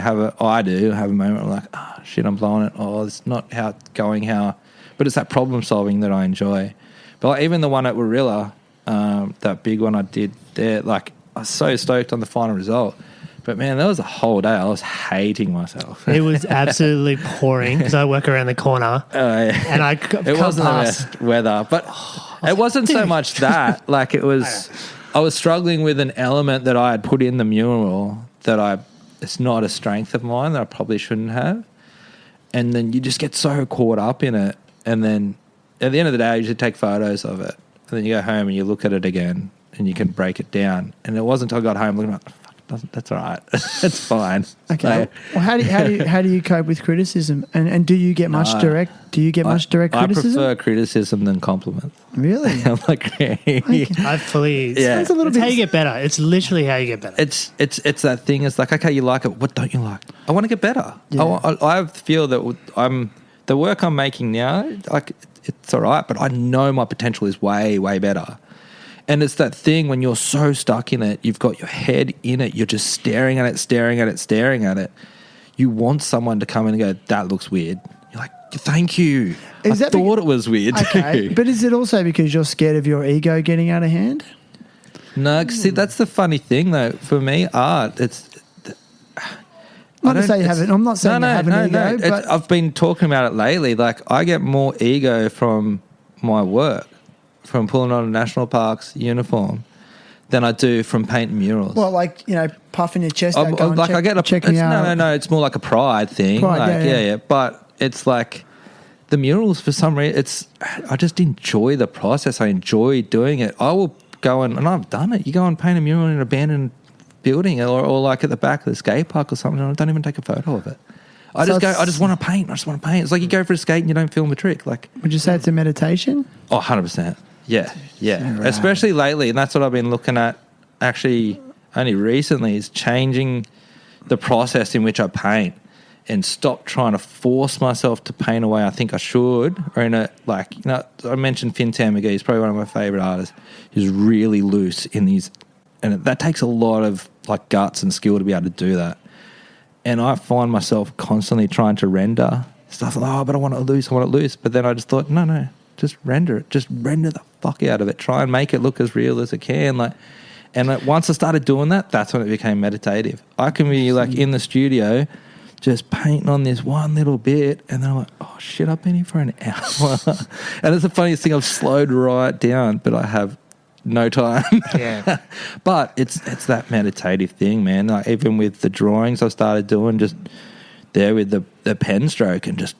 I do have a moment where I'm like, shit, I'm blowing it. It's not how it's going. But it's that problem solving that I enjoy. But like, even the one at Warilla, that big one I did there, like I was so stoked on the final result. But man, that was a whole day. I was hating myself. It was absolutely pouring because I work around the corner, and it wasn't the best weather. But it wasn't so much that. Like it was, I was struggling with an element that I had put in the mural that it's not a strength of mine that I probably shouldn't have. And then you just get so caught up in it, and then at the end of the day, you should take photos of it, and then you go home and you look at it again, and you can break it down. And it wasn't until I got home looking like, that's all right. It's fine. Okay. Well, how do you cope with criticism? And do you get much direct? Do you get much direct criticism? I prefer criticism than compliments. Really? I'm like, I fully. Yeah. It's a little it's bit. How you get better. It's literally how you get better. It's that thing. It's like, okay, you like it. What don't you like? I want to get better. Yeah. I feel that the work I'm making now. Like it's all right, but I know my potential is way, way better. And it's that thing when you're so stuck in it, you've got your head in it, you're just staring at it. You want someone to come in and go, that looks weird. You're like, thank you. I thought it was weird Okay, too. but is it also because you're scared of your ego getting out of hand? No, see, that's the funny thing though. For me, art, I'm not saying you have an ego, but I've been talking about it lately. Like, I get more ego from my work, from pulling on a national parks uniform, than I do from painting murals. well, like puffing your chest out, going, like I get check me out. No. It's more like a pride thing. Yeah. But it's like the murals for some reason. I just enjoy the process. I enjoy doing it. I will go and I've done it. You go and paint a mural in an abandoned building, or like at the back of the skate park or something. And I don't even take a photo of it. I just want to paint. It's like you go for a skate and you don't film a trick. Like, would you say it's a meditation? 100%. Yeah. Right. Especially lately, and that's what I've been looking at actually only recently, is changing the process in which I paint and stop trying to force myself to paint away I think I should. Or I mentioned Fintan McGee, he's probably one of my favourite artists. He's really loose in these, and that takes a lot of like guts and skill to be able to do that. And I find myself constantly trying to render stuff like, but I want it loose. But then I just thought, no. Just render it. Just render the fuck out of it. Try and make it look as real as it can. Once I started doing that, that's when it became meditative. I can be like in the studio, just painting on this one little bit, and then I'm like, oh shit, I've been here for an hour. And it's the funniest thing. I've slowed right down, but I have no time. Yeah. But it's that meditative thing, man. Like even with the drawings I started doing, just there with the pen stroke and just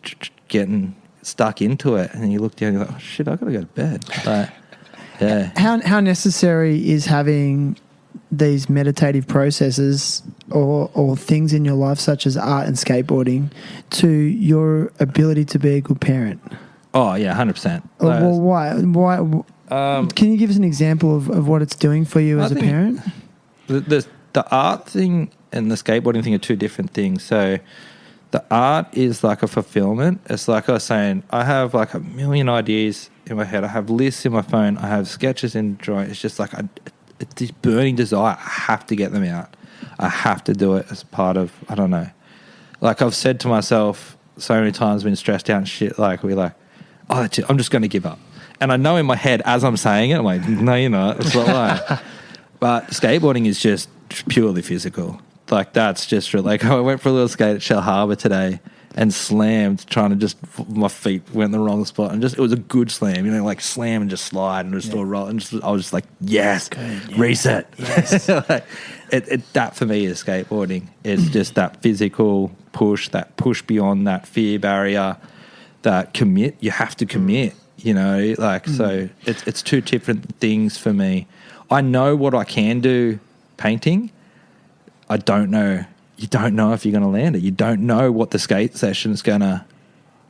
getting stuck into it, and then you look down and you're like, oh shit, I gotta go to bed. Yeah. How necessary is having these meditative processes or things in your life, such as art and skateboarding, to your ability to be a good parent? Oh, yeah, 100%. Well, why? Can you give us an example of what it's doing for you as a parent? The art thing and the skateboarding thing are two different things. So the art is like a fulfillment. It's like I was saying, I have like a million ideas in my head. I have lists in my phone. I have sketches in drawing. It's just like it's this burning desire. I have to get them out. I have to do it as part of, I don't know. Like I've said to myself so many times, been stressed out and shit, like we're like, oh, that's it. I'm just going to give up. And I know in my head as I'm saying it, I'm like, no, you're not. It's not right. But skateboarding is just purely physical. Like that's just like I went for a little skate at Shell Harbour today and slammed, trying to just, my feet went in the wrong spot, and just it was a good slam, you know, like slam and just slide and just all roll, and just, I was just like, yes, reset. Yes. Like, that for me is skateboarding. It's just that physical push, that push beyond that fear barrier, that commit. You have to commit, you know, like so. It's two different things for me. I know what I can do painting. I don't know. You don't know if you're going to land it. You don't know what the skate session is going to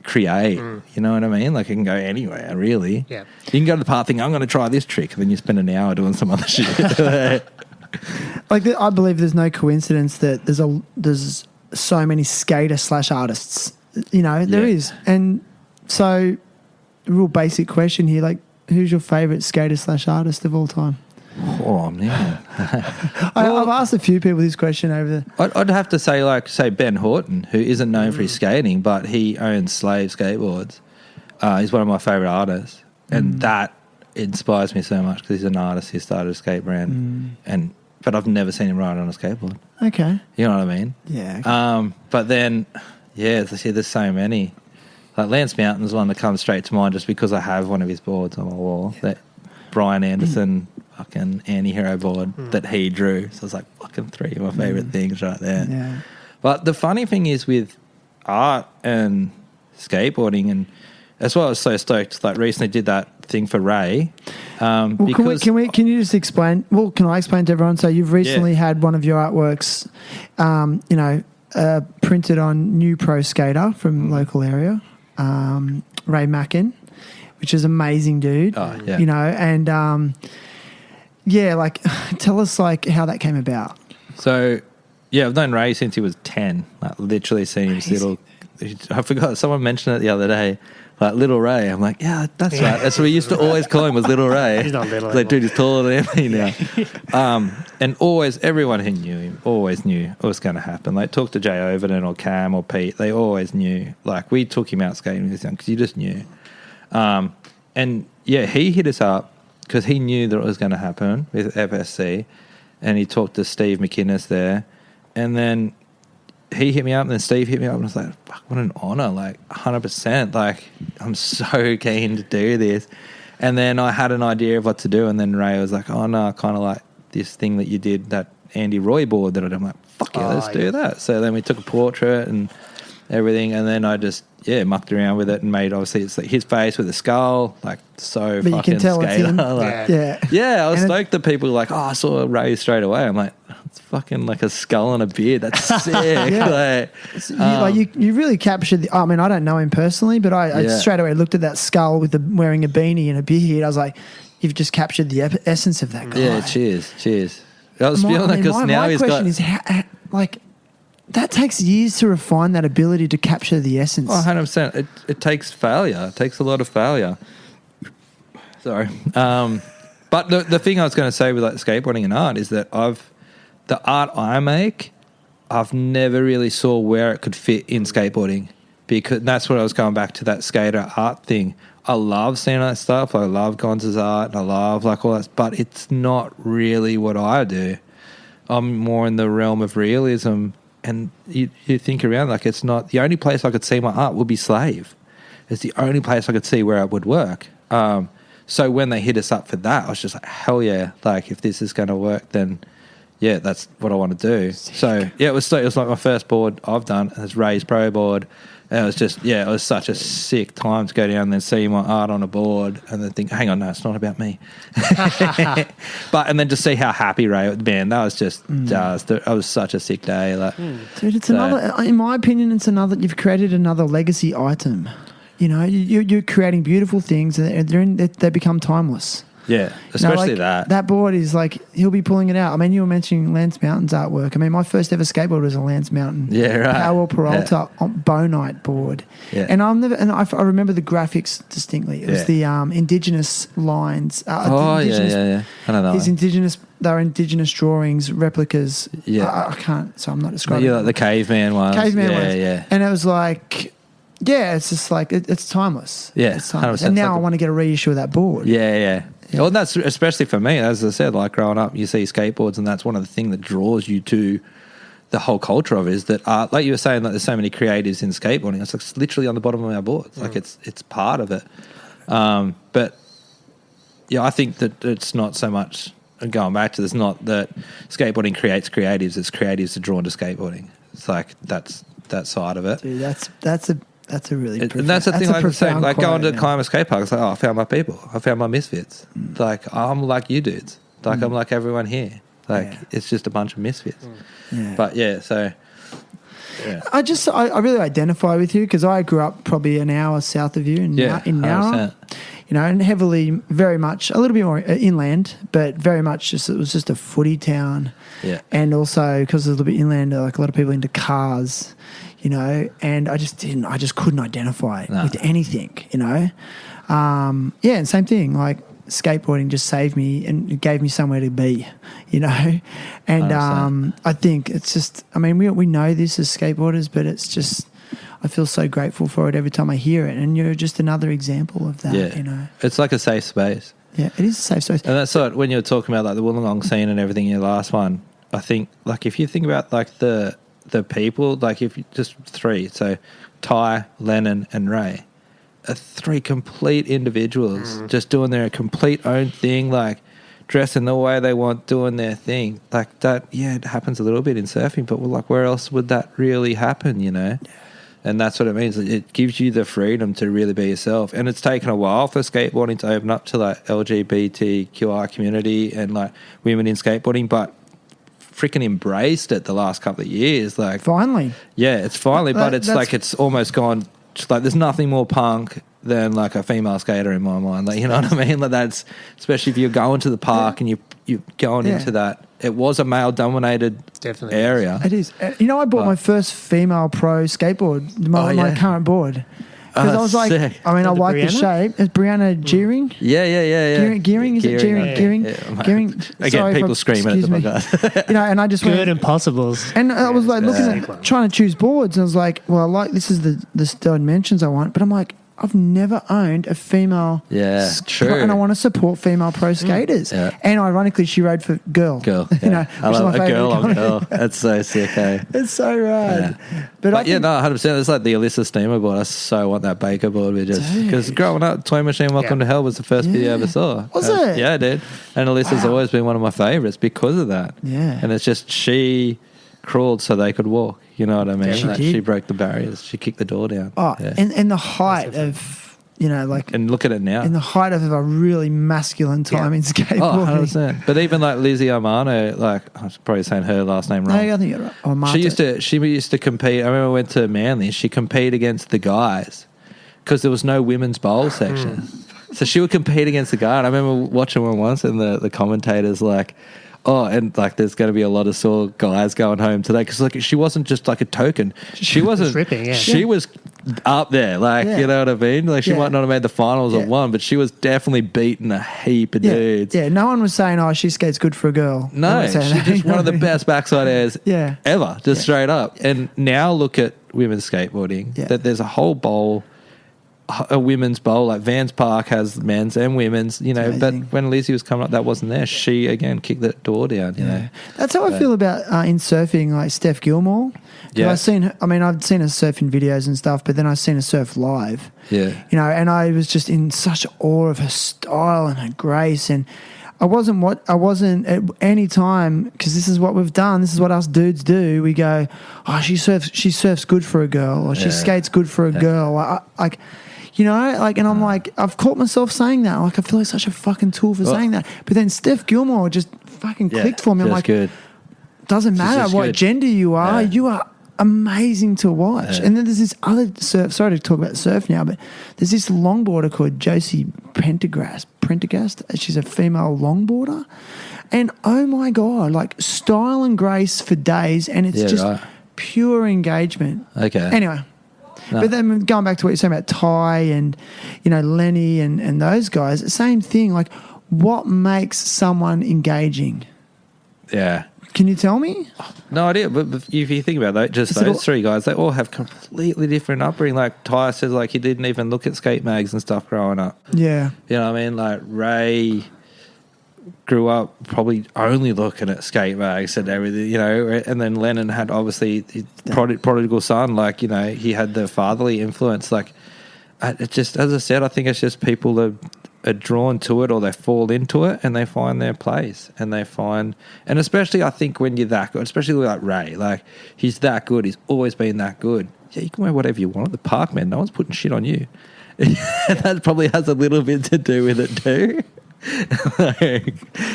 create. You know what I mean? Like it can go anywhere, really. Yeah. You can go to the part thinking, I'm going to try this trick, and then you spend an hour doing some other shit. Like I believe there's no coincidence that there's so many skater/artists. You know, there is. And so, real basic question here, like, who's your favourite skater/artist of all time? Oh, man. I've asked a few people this question over the... I'd have to say, Ben Horton, who isn't known for his skating, but he owns Slave Skateboards. He's one of my favourite artists. And that inspires me so much because he's an artist who started a skate brand. But I've never seen him ride on a skateboard. Okay. You know what I mean? Yeah. Okay. But then, yeah, there's so many. Like Lance Mountain's one that comes straight to mind just because I have one of his boards on my wall. That Brian Anderson... fucking anti-hero board that he drew. So it's like fucking three of my favourite things right there. Yeah. But the funny thing is with art and skateboarding, and that's why I was so stoked. Like recently did that thing for Ray. Because can you just explain? Well, can I explain to everyone? So you've recently had one of your artworks, printed on New Pro Skater from local area, Ray Mackin, which is amazing, dude. Oh, yeah. You know, and like, tell us like how that came about. So, yeah, I've known Ray since he was 10. Like, literally seen him little. I forgot. Someone mentioned it the other day. Like Little Ray. I'm like, yeah, that's right. That's what we used to always call him, was Little Ray. He's not little. Like, dude, he's taller than me now. And always, everyone who knew him always knew it was going to happen. Like, talk to Jay Overton or Cam or Pete. They always knew. Like, we took him out skating when he was young because you just knew. And yeah, he hit us up because he knew that it was going to happen with FSC, and he talked to Steve McInnes there, and then he hit me up, and then Steve hit me up, and I was like, fuck, what an honour, like 100%, like I'm so keen to do this. And then I had an idea of what to do, and then Ray was like, oh no, kind of like this thing that you did, that Andy Roy board that I did. I'm like, fuck yeah, let's do that. So then we took a portrait and everything, and then I just mucked around with it and made, obviously it's like his face with a skull, like so but fucking you can tell skater. It's him. Like, I was stoked that people were like, oh, I saw Ray straight away. I'm like, it's fucking like a skull and a beard. That's sick. You really captured the, I mean, I don't know him personally, but I straight away looked at that skull with wearing a beanie and a beard. I was like, you've just captured the essence of that guy. Yeah, cheers. I was feeling that because now he's got... My question is, how, that takes years to refine that ability to capture the essence. Oh, 100%. It takes failure. It takes a lot of failure. Sorry. But the thing I was going to say with like skateboarding and art is that the art I make, I've never really saw where it could fit in skateboarding, because that's what I was going back to, that skater art thing. I love seeing that stuff. I love Gonza's art. And I love like all that, but it's not really what I do. I'm more in the realm of realism. And you think around, like, it's not the only place I could see my art would be Slave. It's the only place I could see where it would work. So when they hit us up for that, I was just like, hell yeah! Like, if this is going to work, then yeah, that's what I want to do. So yeah, it was like my first board I've done. It's Ray's Pro board. And it was just, it was such a sick time to go down and then see my art on a board and then think, hang on, no, it's not about me. And then just see how happy Ray, man, that was just, it was such a sick day. Like, Dude, it's another, in my opinion, you've created another legacy item. You know, you're creating beautiful things and they become timeless. Yeah, especially that. That board is like, he'll be pulling it out. I mean, you were mentioning Lance Mountain's artwork. I mean, my first ever skateboard was a Lance Mountain. Yeah, right. Power Peralta Bonite board. Yeah. And I remember the graphics distinctly. It was the indigenous lines. Yeah. I know that They were indigenous drawings, replicas. Yeah. I can't, so I'm not describing like the caveman ones. ones. Yeah. And it was like, yeah, it's just like, it's timeless. Yeah, it's timeless. 100%. And now I want to get a reissue of that board. Yeah. Well, that's especially for me, as I said, like growing up, you see skateboards, and that's one of the things that draws you to the whole culture of it, is that like you were saying, like there's so many creatives in skateboarding. It's like literally on the bottom of our boards, like it's part of it. But yeah, I think that it's not so much going back to this. Not that skateboarding creates creatives; it's creatives are drawn to skateboarding. It's like that's that side of it. Dude, that's a really and that's the thing, like I'm saying, like going to climb a skate park, it's like, I found my people, I found my misfits. Like I'm like you dudes, like I'm like everyone here, like it's just a bunch of misfits. But I really identify with you because I grew up probably an hour south of you in Nowra, you know, and very much a little bit more inland, but very much it was just a footy town. Yeah, and also because it was a little bit inland, like a lot of people into cars. You know, and I just couldn't identify with anything, you know. And same thing, like skateboarding just saved me and it gave me somewhere to be, you know. And I think it's just, I mean, we know this as skateboarders, but it's just, I feel so grateful for it every time I hear it. And you're just another example of that, you know. It's like a safe space. Yeah, it is a safe space. And that's what, when you were talking about like the Wollongong scene and everything in your last one, I think, like if you think about like the people, like if you just three, so Ty, Lennon and Ray are three complete individuals just doing their complete own thing, like dressing the way they want, doing their thing like that. Yeah, it happens a little bit in surfing, but like where else would that really happen, you know? And that's what it means. It gives you the freedom to really be yourself. And it's taken a while for skateboarding to open up to like LGBTQI community and like women in skateboarding, but freaking embraced it the last couple of years. Like finally, it's finally, but it's like it's almost gone. Just like there's nothing more punk than like a female skater in my mind. Like, you know what I mean? Like that's, especially if you're going to the park and you're going into that. It was a male dominated area. It is. You know, I bought my first female pro skateboard, my current board. Because I was like, sick. I mean, I like the shape. It's Brianna Gearing. Yeah. Gearing, is it Gearing? Gearing. Again, people screaming at the podcast. You know, and I just Good Impossibles. And I was like looking at trying to choose boards, and I was like, well, I like this is the dimensions I want, but I'm like, I've never owned a female. Yeah, true. And I want to support female pro skaters. Yeah. And ironically, she rode for girl. Girl. Yeah. You know, I love a girl on girl. That's so sick, eh? It's so rad. Yeah. But 100%. It's like the Alyssa Steamer board. I so want that Baker board. Because growing up, Toy Machine Welcome to Hell was the first video I ever saw. Was it? Yeah, dude. And Alyssa's always been one of my favourites because of that. Yeah. And it's just she crawled so they could walk. You know what I mean? Yeah, she broke the barriers. She kicked the door down. Oh, yeah. And the height of... You know, like... And look at it now. In the height of a really masculine time in skateboarding. Oh, 100%. But even like Lizzie Armano, like, I was probably saying her last name wrong. No, I think you're right. She used to compete. I remember I went to Manly. She competed against the guys because there was no women's bowl section. So she would compete against the guy. And I remember watching one once and the commentators like... Oh, and like there's going to be a lot of sore guys going home today because like she wasn't just like a token. She wasn't ripping. She was up there, like you know what I mean. Like she might not have made the finals or won, but she was definitely beating a heap of dudes. Yeah, no one was saying, "Oh, she skates good for a girl." No, she's just one of the best backside airs ever, just straight up. And now look at women's skateboarding. That there's a whole bowl. A women's bowl, like Vans Park has men's and women's, you know, but when Lizzie was coming up, that wasn't there. She, again, kicked that door down, you know. That's how I feel about in surfing, like Steph Gilmore. I've seen her surfing videos and stuff, but then I've seen her surf live. Yeah. You know, and I was just in such awe of her style and her grace. And I wasn't at any time, because this is what we've done. This is what us dudes do. We go, oh, she surfs good for a girl, or she skates good for a girl. Like, you know, like, and I'm like, I've caught myself saying that. Like, I feel like such a fucking tool for saying that. But then Steph Gilmore just fucking clicked for me. I'm like, good. Doesn't matter what gender you are. You are amazing to watch. And then there's this other surf. Sorry to talk about surf now, but there's this longboarder called Josie Prendergast. She's a female longboarder, and oh my god, like style and grace for days, and it's just pure engagement. Okay. Anyway, but then going back to what you're saying about Ty and, you know, Lenny and those guys, same thing. Like, what makes someone engaging? Yeah. Can you tell me? No idea, but if you think about that, just those three guys, they all have completely different upbringing. Like Ty says, like he didn't even look at skate mags and stuff growing up. Yeah. You know what I mean? Like Ray grew up probably only looking at skate mags and everything, you know, and then Lennon had obviously prodigal son, like, you know, he had the fatherly influence. Like, it just, as I said, I think it's just people are drawn to it, or they fall into it and they find their place, and especially I think when you're that good, especially like Ray, like he's that good, he's always been that good. Yeah, you can wear whatever you want at the park, man. No one's putting shit on you. That probably has a little bit to do with it too. Like,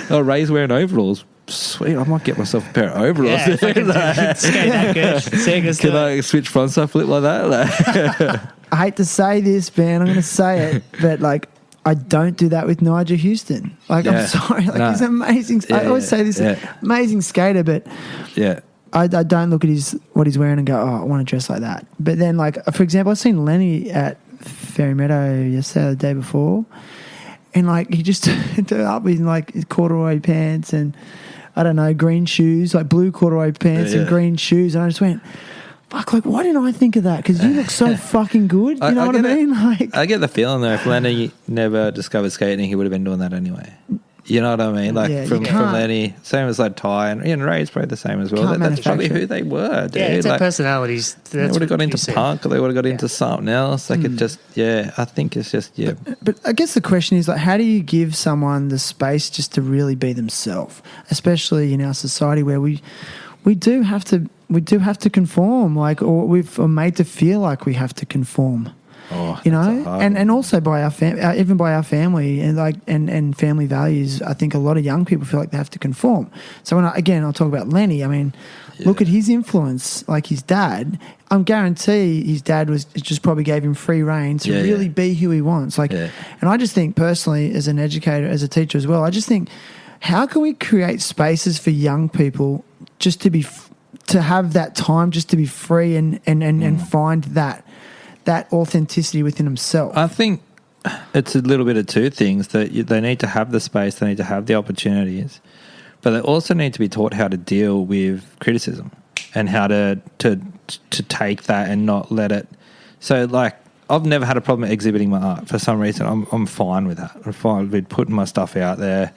oh, Ray's wearing overalls. Sweet, I might get myself a pair of overalls. Yeah, skate that good. Can I switch frontside flip like that? Like, I hate to say this, man. I'm going to say it, but like, I don't do that with Nigel Houston. Like, I'm sorry. Like, he's amazing. I always say this, amazing skater, but I don't look at what he's wearing and go, oh, I want to dress like that. But then, like, for example, I've seen Lenny at Fairy Meadow yesterday, the day before, and like he just turned up in like his corduroy pants and, I don't know, green shoes, like blue corduroy pants and green shoes, and I just went, fuck, like, why didn't I think of that? Because you look so fucking good. You know what I mean? Like, I get the feeling, though, if Lenny never discovered skating, he would have been doing that anyway. You know what I mean? Like, from Lenny, same as like Ty and Ray's probably the same as well. That's probably who they were, dude. Yeah, it's like, their personalities. They would have got into punk, or they would have got into something else. Like, it just, I think it's just, But I guess the question is, like, how do you give someone the space just to really be themselves, especially in our society where we do have to conform, like, or we're made to feel like we have to conform. Oh, you know, and also by our even by our family and like and family values, I think a lot of young people feel like they have to conform. So when I'll talk about Lenny. I mean, look at his influence, like his dad. I'm guarantee his dad just probably gave him free rein to really be who he wants. Like, and I just think personally, as an educator, as a teacher as well, I just think, how can we create spaces for young people just to have that time, just to be free and find that authenticity within himself? I think it's a little bit of two things, that they need to have the space, they need to have the opportunities, but they also need to be taught how to deal with criticism and how to take that and not let it. So, like, I've never had a problem exhibiting my art. For some reason, I'm fine with that. I'm fine with putting my stuff out there.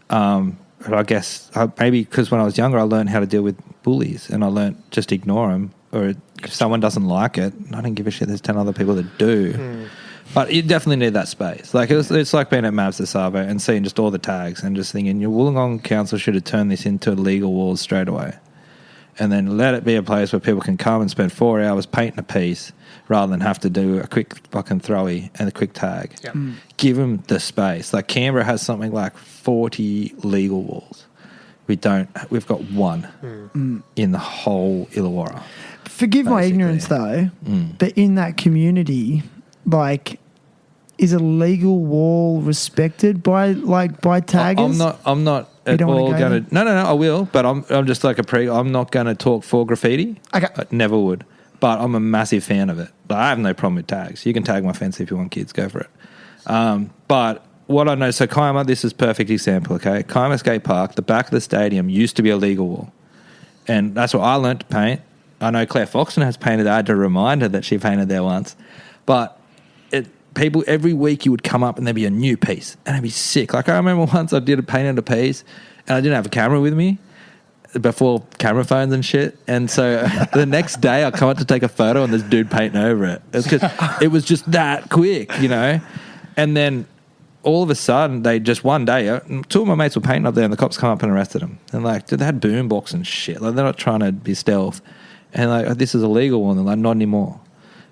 But I guess maybe because when I was younger, I learned how to deal with bullies, and I learned just ignore them. Or if someone doesn't like it, I don't give a shit. There's 10 other people that do. But you definitely need that space. Like, it's like being at Mavs de Savo and seeing just all the tags and just thinking, your Wollongong Council should have turned this into legal walls straight away. And then let it be a place where people can come and spend 4 hours painting a piece rather than have to do a quick fucking throwy and a quick tag. Yep. Give them the space. Like, Canberra has something like 40 legal walls. We've got one in the whole Illawarra. Forgive my ignorance, though, but in that community, like, is a legal wall respected by taggers? I'm not at all going to. No, I will. But I'm just like I'm not going to talk for graffiti. Okay. I never would. But I'm a massive fan of it. Like, I have no problem with tags. You can tag my fence if you want, kids. Go for it. But what I know, so Kiama, this is a perfect example. Okay, Kiama Skate Park, the back of the stadium used to be a legal wall, and that's what I learnt to paint. I know Claire Foxton has painted. I had to remind her that she painted there once. But people, every week you would come up and there'd be a new piece. And it'd be sick. Like, I remember once I painted a piece and I didn't have a camera with me before camera phones and shit. And so the next day I come up to take a photo and this dude painting over it. It's because it was just that quick, you know. And then all of a sudden, they just one day, two of my mates were painting up there, and the cops come up and arrested them. And like, they had boombox and shit. Like, they're not trying to be stealth. And like, this is illegal. And they're like, not anymore.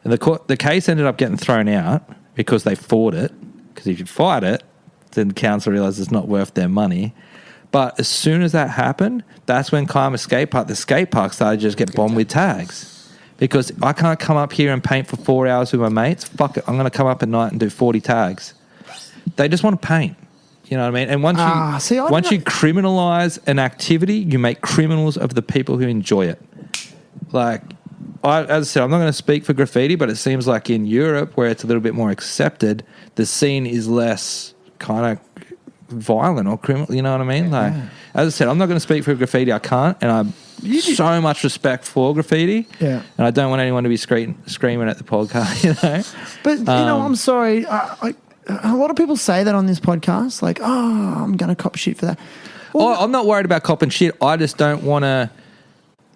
And the case ended up getting thrown out because they fought it. Because if you fight it, then the council realised it's not worth their money. But as soon as that happened, that's when the skate park started to just get bombed with tags. Because I can't come up here and paint for 4 hours with my mates. Fuck it, I'm going to come up at night and do 40 tags. They just want to paint. You know what I mean? And once you criminalise an activity, you make criminals of the people who enjoy it. Like, as I said, I'm not going to speak for graffiti, but it seems like in Europe, where it's a little bit more accepted, the scene is less kind of violent or criminal. You know what I mean? Like, as I said, I'm not going to speak for graffiti. I can't, and I have so much respect for graffiti. Yeah, and I don't want anyone to be screaming at the podcast. You know, but you know, I'm sorry. A lot of people say that on this podcast, like, "Oh, I'm going to cop shit for that." Well, I'm not worried about copping shit. I just don't want to.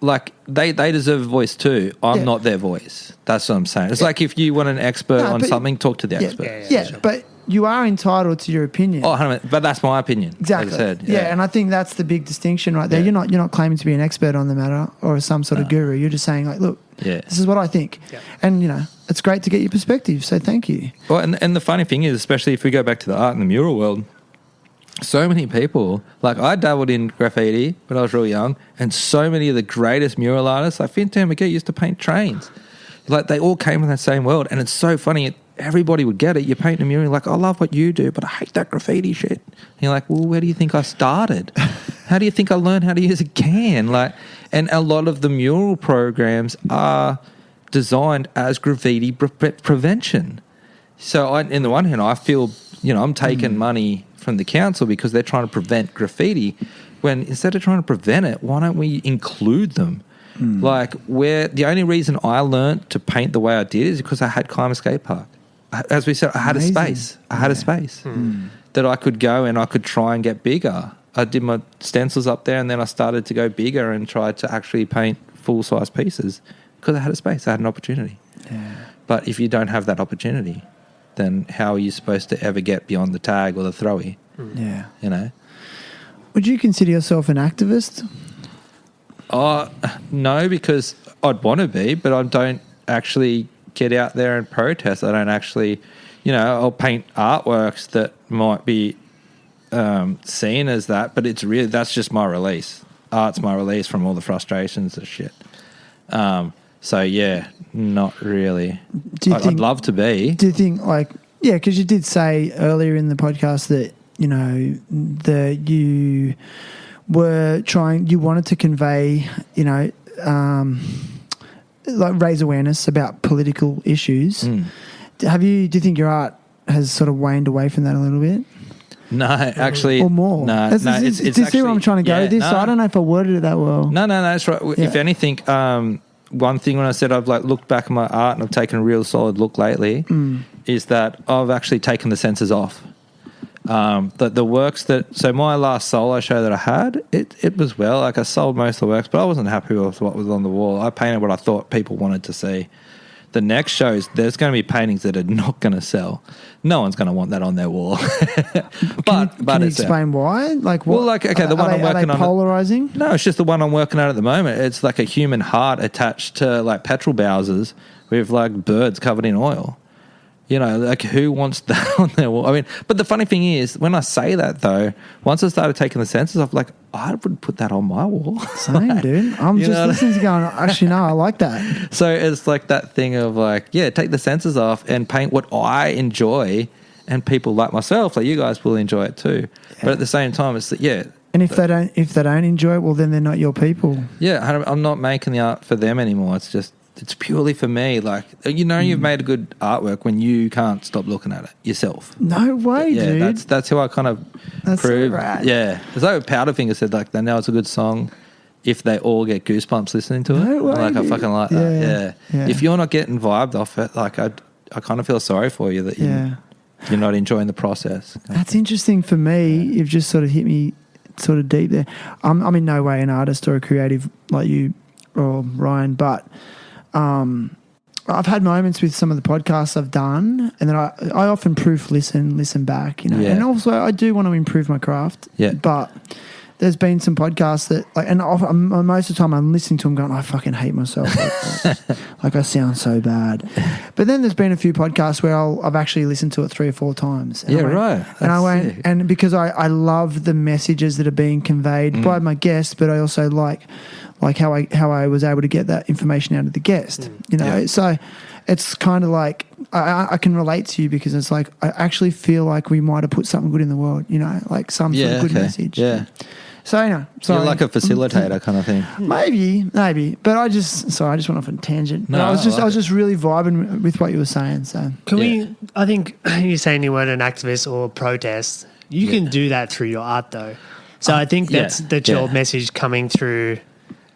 Like, they deserve a voice too. I'm not their voice. That's what I'm saying. It's like if you want an expert on something, talk to the expert. Sure. But you are entitled to your opinion. Oh, 100%, but that's my opinion. Exactly. As I said. Yeah, and I think that's the big distinction right there. You're not claiming to be an expert on the matter or some sort of guru. You're just saying, like, look, this is what I think. Yeah. And, you know, it's great to get your perspective, so thank you. Well, and the funny thing is, especially if we go back to the art and the mural world, so many people, like I dabbled in graffiti when I was real young, and so many of the greatest mural artists, like Fintan McGee, used to paint trains. Like, they all came from that same world, and it's so funny. Everybody would get it. You paint a mural, like, I love what you do, but I hate that graffiti shit. And you're like, well, where do you think I started? How do you think I learned how to use a can? Like, and a lot of the mural programs are designed as graffiti prevention. So, in the one hand, I feel, you know, I'm taking money from the council because they're trying to prevent graffiti, when instead of trying to prevent it, why don't we include them? Like, where the only reason I learned to paint the way I did is because I had Climate Skate Park. As we said, I had a space. I had a space that I could go and I could try and get bigger. I did my stencils up there, and then I started to go bigger and tried to actually paint full-size pieces because I had a space. I had an opportunity. Yeah. But if you don't have that opportunity, then how are you supposed to ever get beyond the tag or the throwy? Yeah. You know? Would you consider yourself an activist? No, because I'd want to be, but I don't actually get out there and protest. I don't actually, you know, I'll paint artworks that might be seen as that, but that's just my release. Art's my release from all the frustrations and shit. So, yeah, not really. I'd love to be. Do you think, like, yeah, because you did say earlier in the podcast that, you know, that you wanted to convey, you know, like raise awareness about political issues. Do you think your art has sort of waned away from that a little bit? No, actually, or more. No, do you see where I'm trying to go with this? No. So I don't know if I worded it that well. No, that's right. Yeah. If anything, one thing when I said I've like looked back at my art and I've taken a real solid look lately, is that I've actually taken the censors off. The works so my last solo show that I had, it was like I sold most of the works, but I wasn't happy with what was on the wall. I painted what I thought people wanted to see. The next shows, there's going to be paintings that are not going to sell. No one's going to want that on their wall. But can you explain why? Like, what? Well, like, okay, the one I'm working on. Polarizing? No, it's just the one I'm working on at the moment. It's like a human heart attached to like petrol bowsers with like birds covered in oil. You know, like, who wants that on their wall? I mean, but the funny thing is, when I say that, though, once I started taking the censors off, like, I would put that on my wall. Same, like, dude. I'm just listening to going, actually, no, I like that. So it's like that thing of, like, yeah, take the censors off and paint what I enjoy, and people like myself, like you guys, will enjoy it too. Yeah. But at the same time, it's, yeah. And if they don't enjoy it, well, then they're not your people. Yeah, I'm not making the art for them anymore. It's purely for me. Like, you know, you've made a good artwork when you can't stop looking at it yourself. No way, dude. Yeah, that's how I kind of prove. So rad. Yeah, it's like Powderfinger said, like, they know it's a good song if they all get goosebumps listening to it. No way, like, dude. I fucking like that. Yeah. If you're not getting vibed off it, like, I kind of feel sorry for you that you're not enjoying the process. That's interesting for me. You've just sort of hit me sort of deep there. I'm in no way an artist or a creative like you or Ryan, but I've had moments with some of the podcasts I've done, and then I often listen back, Yeah. and also I do want to improve my craft. Yeah. But there's been some podcasts that, most of the time I'm listening to them going, I fucking hate myself. Like I sound so bad. But then there's been a few podcasts where I've actually listened to it 3 or 4 times. And right. And I went, sick. and because I love the messages that are being conveyed by my guest, but I also like how I was able to get that information out of the guest, So it's kind of like I can relate to you because it's like I actually feel like we might have put something good in the world, like some sort of good message. Yeah. So You're like a facilitator kind of thing. Maybe, but I just went off on a tangent. No, But I was I like just really vibing with what you were saying. So Can we? I think you're saying you weren't an activist or protest. You can do that through your art, though. So I think that's your message coming through.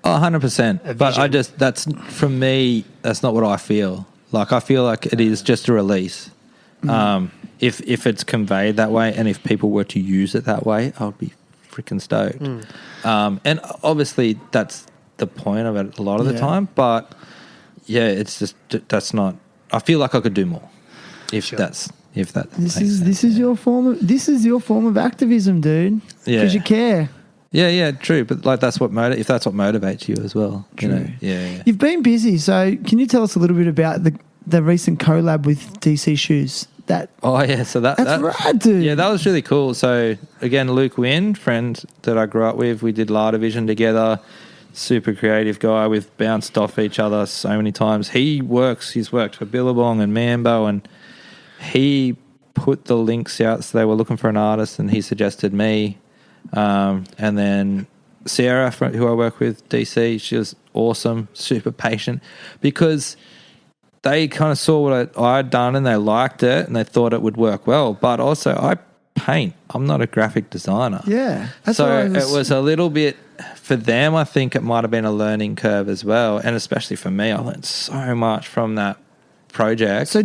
Oh, 100%. But that's, from me, that's not what I feel. Like, I feel like it is just a release. If it's conveyed that way and if people were to use it that way, I would be freaking stoked. And obviously that's the point of it a lot of the time. But, it's just, that's not, I feel like I could do more if that this is your form of activism, dude. Yeah. Because you care. Yeah, true. But like if that's what motivates you as well. True. Yeah. You've been busy, so can you tell us a little bit about the recent collab with DC Shoes? So that's rad, dude. Yeah, that was really cool. So again, Luke Wynn, friend that I grew up with, we did La Division together. Super creative guy. We've bounced off each other so many times. He's worked for Billabong and Mambo, and he put the links out. So they were looking for an artist, and he suggested me. And then Sarah, who I work with, DC, she was awesome, super patient, because they kind of saw what I'd done and they liked it and they thought it would work well. But also, I paint. I'm not a graphic designer. Yeah. So it was a little bit, for them, I think it might have been a learning curve as well. And especially for me, I learned so much from that project. So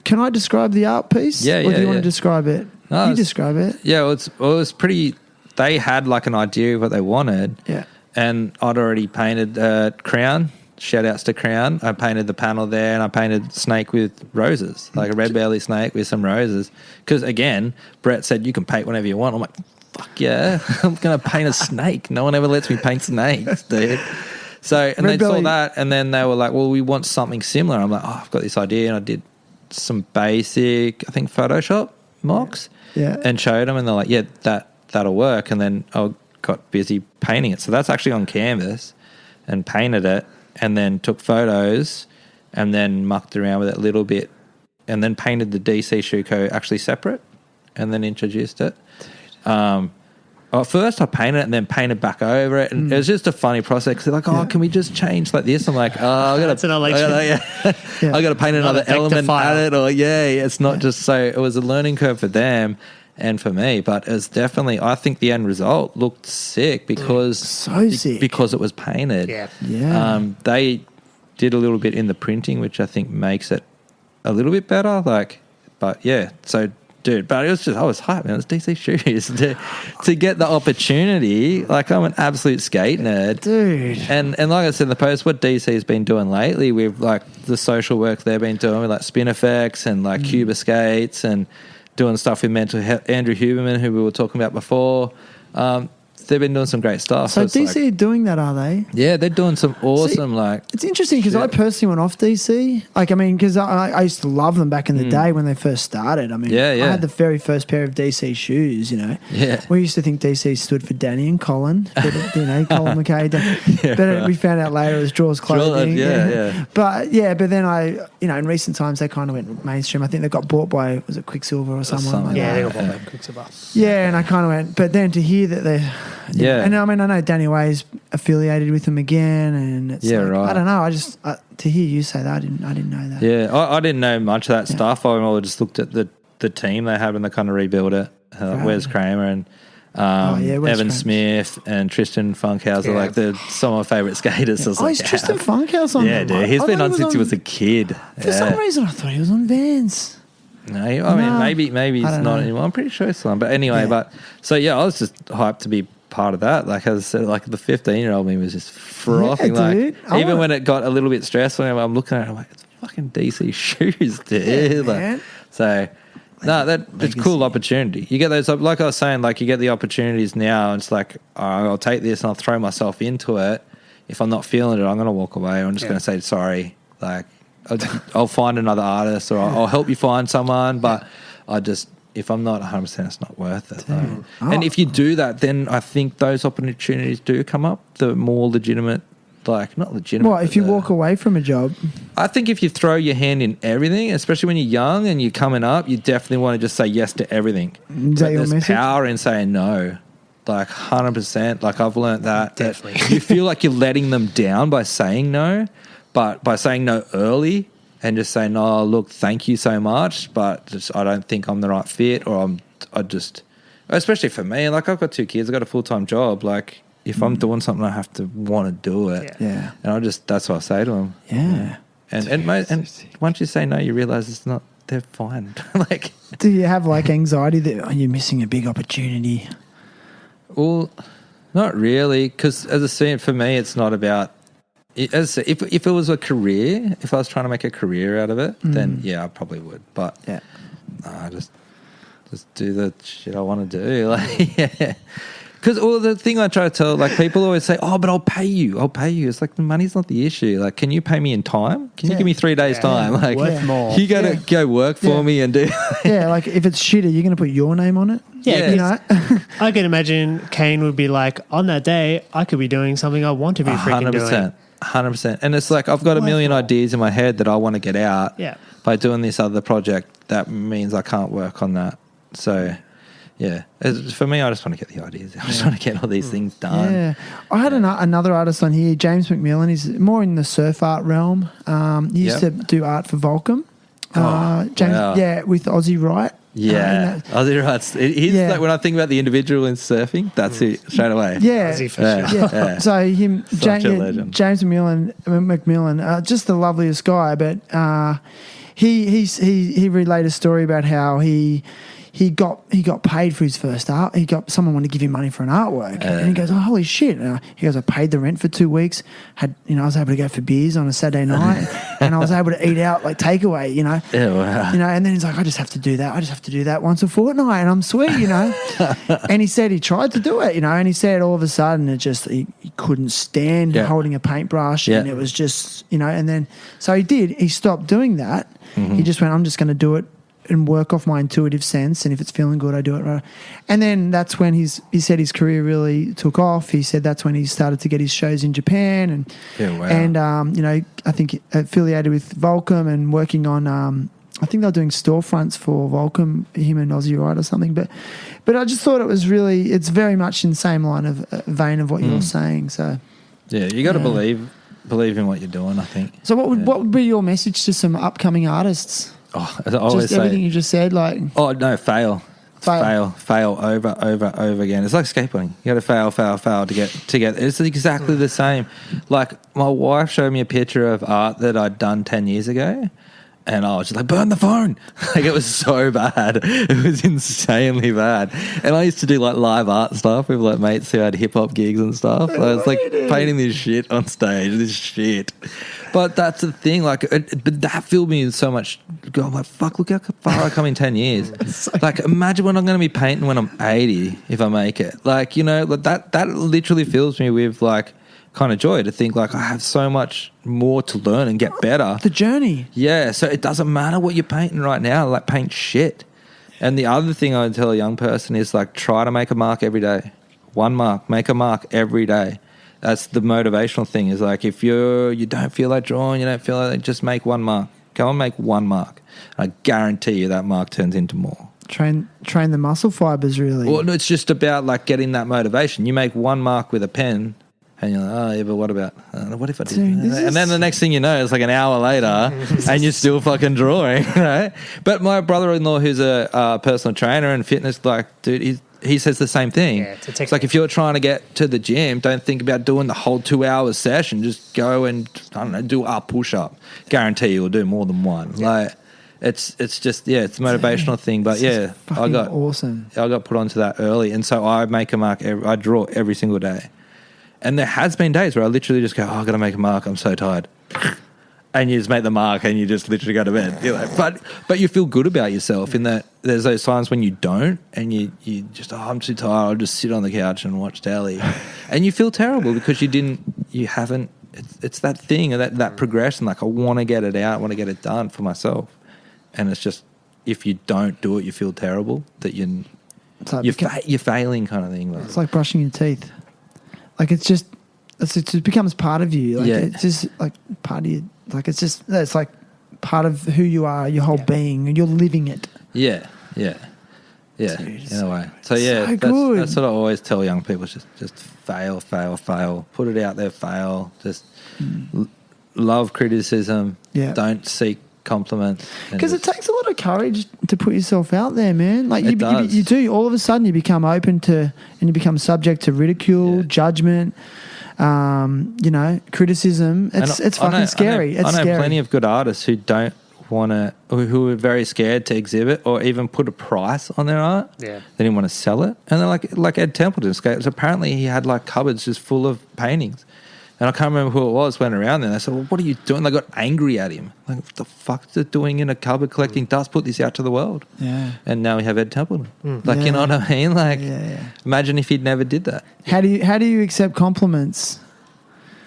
can I describe the art piece? Yeah, Or do you want to describe it? No, you describe it. Yeah, it was pretty, they had like an idea of what they wanted. Yeah. And I'd already painted Crown. Shout outs to Crown. I painted the panel there, and I painted snake with roses, like a red belly snake with some roses. Because again, Brett said you can paint whatever you want. I'm like, fuck yeah, I'm gonna paint a snake. No one ever lets me paint snakes, dude. So and they saw that, and then they were like, well, we want something similar. I'm like, oh, I've got this idea, and I did some basic, I think, Photoshop mocks, and showed them, and they're like, yeah, that'll work. And then I got busy painting it. So that's actually on canvas, and painted it. And then took photos and then mucked around with it a little bit and then painted the DC Shoe Co. actually separate and then introduced it. First I painted it and then painted back over it, and it was just a funny process because they're like, can we just change like this? I'm like, I got to paint another element at it, or it's not just so. It was a learning curve for them and for me, but it's definitely, I think the end result looked sick because because it was painted. They did a little bit in the printing, which I think makes it a little bit better. So dude, but it was just, I was hyped, man. It was DC Shoes to get the opportunity. Like, I'm an absolute skate nerd, dude. And like I said in the post, what DC's been doing lately with like the social work they've been doing with like Spin Effects and like Cuba Skates and doing stuff with mental health. Andrew Huberman, who we were talking about before, they've been doing some great stuff. So DC are doing that, are they? Yeah, they're doing some awesome, it's interesting because I personally went off DC. Like, I mean, because I used to love them back in the day when they first started. I mean, I had the very first pair of DC shoes, Yeah. We used to think DC stood for Danny and Colin, but, Colin McKay. But we found out later it was Draws Clothing. But then in recent times, they kind of went mainstream. I think they got bought by, was it Quicksilver or someone? Like they that. got bought by Quicksilver. Yeah, and I kind of went, but then to hear that they're... and I mean, I know Danny Way's affiliated with them again, and it's I don't know. I just to hear you say that, I didn't know that. Yeah, I didn't know much of that stuff. I just looked at the team they had when they kind of rebuilt it. Wes Kramer and Evan Kramer. Smith and Tristan Funkhouse are like some of my favourite skaters. Yeah. Is Tristan Funkhouse on? Yeah, dude, he's been on since he was a kid. For some reason, I thought he was on Vans. No, I mean maybe he's not anymore. I'm pretty sure he's on. But anyway, I was just hyped to be part of that. Like as I said, like the 15-year-old me was just frothing. dude. Even when it got a little bit stressful, I'm looking at it, I'm like, it's fucking DC shoes, dude. man. So no, it's a cool opportunity. You get those, like I was saying, like you get the opportunities now, and it's like, I'll take this and I'll throw myself into it. If I'm not feeling it, I'm going to walk away. I'm just going to say sorry. Like I'll find another artist, or I'll help you find someone. But if I'm not 100%, it's not worth it. And if you do that, then I think those opportunities do come up. The more legitimate. Like not legitimate. Well, if you walk away from a job, I think if you throw your hand in everything, especially when you're young and you're coming up, you definitely want to just say yes to everything. Is that your there's message? power in saying no, like 100%. Like I've learned that Definitely. you feel like you're letting them down by saying no, but by saying no early and just saying, "No, look, thank you so much, but I don't think I'm the right fit," or especially for me, like I've got 2 kids, I've got a full-time job, like. If I'm doing something, I have to want to do it. Yeah. And that's what I say to them. Yeah. And once you say no, you realize it's not, they're fine. Like, do you have like anxiety that you're missing a big opportunity? well, not really. Because as I said, for me, it's not about, as I said, if it was a career, if I was trying to make a career out of it, then yeah, I probably would. But Yeah. I just do the shit I want to do. Like, yeah. Because the thing I try to tell, like people always say, "Oh, but I'll pay you. I'll pay you." It's like the money's not the issue. Like, can you pay me in time? Can you give me 3 days time? Like, Worth more. you got to go work for me and do. Yeah, like if it's shitty, you're going to put your name on it. Yeah, You know? I can imagine Kane would be like, on that day, I could be doing something I want to be freaking doing. 100%. And it's like I've got a million ideas in my head that I want to get out. Yeah. By doing this other project, that means I can't work on that. So. Yeah, for me, I just want to get the ideas. I just want to get all these things done. Yeah, I had another artist on here, James McMillan. He's more in the surf art realm. He used to do art for Volcom. James, wow. yeah, with Aussie Wright. Yeah, Aussie Wright's. He's like when I think about the individual in surfing, that's it straight away. Yeah, Aussie for sure. yeah. So him, Such a legend. James McMillan, just the loveliest guy. But he relayed a story about how he got paid for his first art. Someone wanted to give him money for an artwork, and he goes, "Oh, holy shit!" He goes, "I paid the rent for 2 weeks. I was able to go for beers on a Saturday night, and I was able to eat out like takeaway. Yeah, wow. And then he's like, I just have to do that. I just have to do that once a fortnight, and I'm sweet, And he said he tried to do it, and he said all of a sudden he couldn't stand holding a paintbrush, and it was just, and then so he did. He stopped doing that. Mm-hmm. He just went, I'm just going to do it and work off my intuitive sense, and if it's feeling good, I do it right. And then that's when he said his career really took off. He said that's when he started to get his shows in Japan, and I think affiliated with Volcom and working on I think they're doing storefronts for Volcom, him and Aussie Wright or something. But I just thought it's very much in the same line of vein of what you're saying. So yeah, you got to believe in what you're doing, I think. So what would be your message to some upcoming artists? Oh, as I always just say, everything you just said, like fail over again. It's like skateboarding. You got to fail to get. It's exactly the same. Like my wife showed me a picture of art that I'd done 10 years ago, and I was just like, burn the phone. Like it was so bad. It was insanely bad. And I used to do like live art stuff with like mates who had hip hop gigs and stuff. I was like painting this shit on stage, this shit. But that's the thing, like, but that filled me with so much. I'm like, fuck, look how far I come in 10 years. Like, imagine when I'm going to be painting when I'm 80 if I make it. Like, that literally fills me with, like, kind of joy to think, like, I have so much more to learn and get better. The journey. Yeah, so it doesn't matter what you're painting right now. Like, paint shit. And the other thing I would tell a young person is, like, try to make a mark every day. One mark. Make a mark every day. That's the motivational thing, is like if you don't feel like drawing, you don't feel like, just make one mark. Go and make one mark. I guarantee you that mark turns into more. Train the muscle fibers, really. Well, no, it's just about like getting that motivation. You make one mark with a pen and you're like, oh yeah, but what about, what if I did that? And then the next thing you know, it's like an hour later and you're still fucking drawing, right? But my brother-in-law, who's a personal trainer and fitness, like, dude, he says the same thing. Yeah, it's like if you're trying to get to the gym, don't think about doing the whole 2 hour session. Just go and, I don't know, do a push-up. Guarantee you'll do more than one. Yeah. Like, it's just it's a motivational thing. But It's fucking awesome. I got put onto that early, and so I make a mark. I draw every single day, and there has been days where I literally just go, "Oh, I got to make a mark. I'm so tired." And you just make the mark and you just literally go to bed. You're like, but you feel good about yourself in that there's those times when you don't and you just, I'm too tired, I'll just sit on the couch and watch telly. And you feel terrible because you haven't, it's that thing and that progression, like I want to get it out, I want to get it done for myself. And it's just, if you don't do it, you feel terrible that you're failing kind of thing. Like. It's like brushing your teeth. Like it becomes part of you. Like it's just like part of you. Like it's like part of who you are, your whole being, and you're living it. Yeah. Dude, in a way. So that's what I always tell young people: just fail. Put it out there, fail. Just love criticism. Yeah. Don't seek compliments. Because it takes a lot of courage to put yourself out there, man. Like you do. All of a sudden, you become open to, and you become subject to ridicule, judgment. Criticism. It's fucking scary. I know plenty of good artists who don't want to, who are very scared to exhibit or even put a price on their art. Yeah, they didn't want to sell it, and they're like Ed Templeton. So apparently, he had like cupboards just full of paintings, and I can't remember who it was. Went around there. And they said, "Well, what are you doing?" They got angry at him. Like, what the fuck's it doing in a cupboard collecting dust? Put this out to the world. Yeah. And now we have Ed Templeton. Like, you know what I mean? Like, imagine if he'd never did that. How do you accept compliments?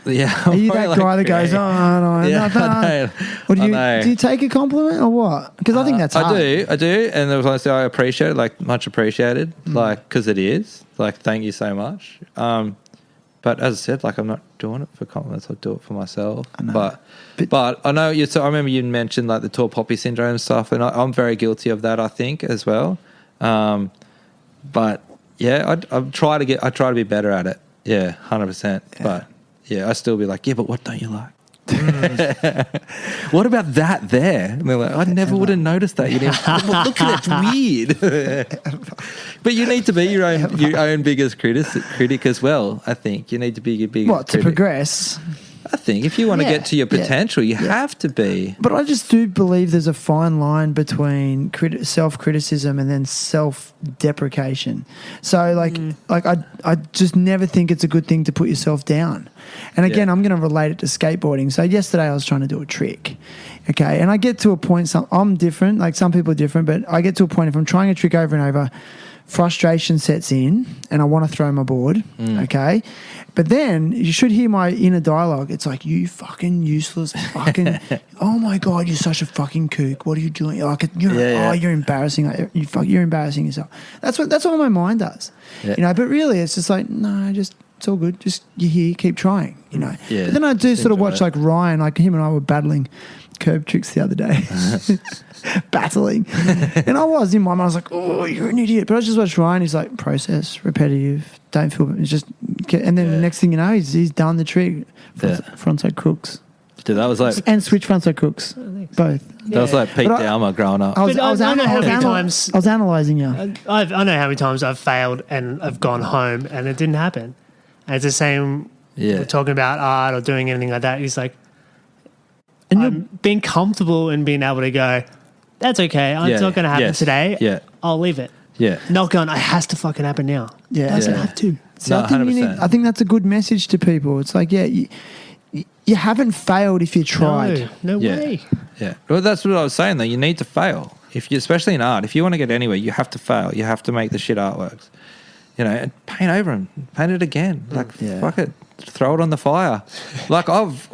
Yeah, are you that guy that goes, "Oh no, no." Or do you take a compliment or what? Because I think that's hard. I do, and there was honestly, I appreciate it, like much appreciated, like because it is like thank you so much. But as I said, like I'm not doing it for compliments. I do it for myself. But I know you. So I remember you mentioned like the tall poppy syndrome and stuff, and I'm very guilty of that. I think as well. But yeah, I try to be better at it. Yeah, 100%. But. Yeah, I still be like, but what don't you like? What about that there? And they're like, I never would have noticed that. You didn't. Well, look at it, it's weird. But you need to be your own biggest critic as well. I think you need to be your biggest. What to progress? I think if you want to get to your potential, you have to be. But I just do believe there's a fine line between self-criticism and then self-deprecation. So, like I just never think it's a good thing to put yourself down. And again, I'm going to relate it to skateboarding. So yesterday I was trying to do a trick, okay? And I get to a point, I'm different, like some people are different, but I get to a point if I'm trying a trick over and over, frustration sets in and I want to throw my board, okay? But then you should hear my inner dialogue. It's like, you fucking useless fucking, oh my God, you're such a fucking kook. What are you doing? Like, you're embarrassing. Like, you're embarrassing yourself. That's what my mind does, you know. But really, it's just like, no, just it's all good. Just you're here, keep trying, you know. Yeah, but then I do sort of watch like Ryan, like him and I were battling curb tricks the other day. Battling. And I was in my mind, I was like, oh, you're an idiot. But I just watched Ryan, he's like, process, repetitive, don't feel, it's just, and then the next thing you know, he's done the trick. Frontside crooks. Dude, that was like... And switch frontside crooks. Both. That was like Pete Dowmer growing up. I was analysing you. I know how many times I've failed and I've gone home and it didn't happen. And it's the same we're talking about art or doing anything like that. He's like, and being comfortable and being able to go, that's okay. It's not going to happen today. Yeah. I'll leave it. Yeah. Not going, it has to fucking happen now. Yeah. It doesn't have to. So no, I think that's a good message to people. It's like, you haven't failed if you tried. No way. Yeah. Well, that's what I was saying, though. You need to fail. Especially in art, if you want to get anywhere, you have to fail. You have to make the shit artworks. You know, and paint over them. Paint it again. Like, fuck it. Throw it on the fire. Like, I've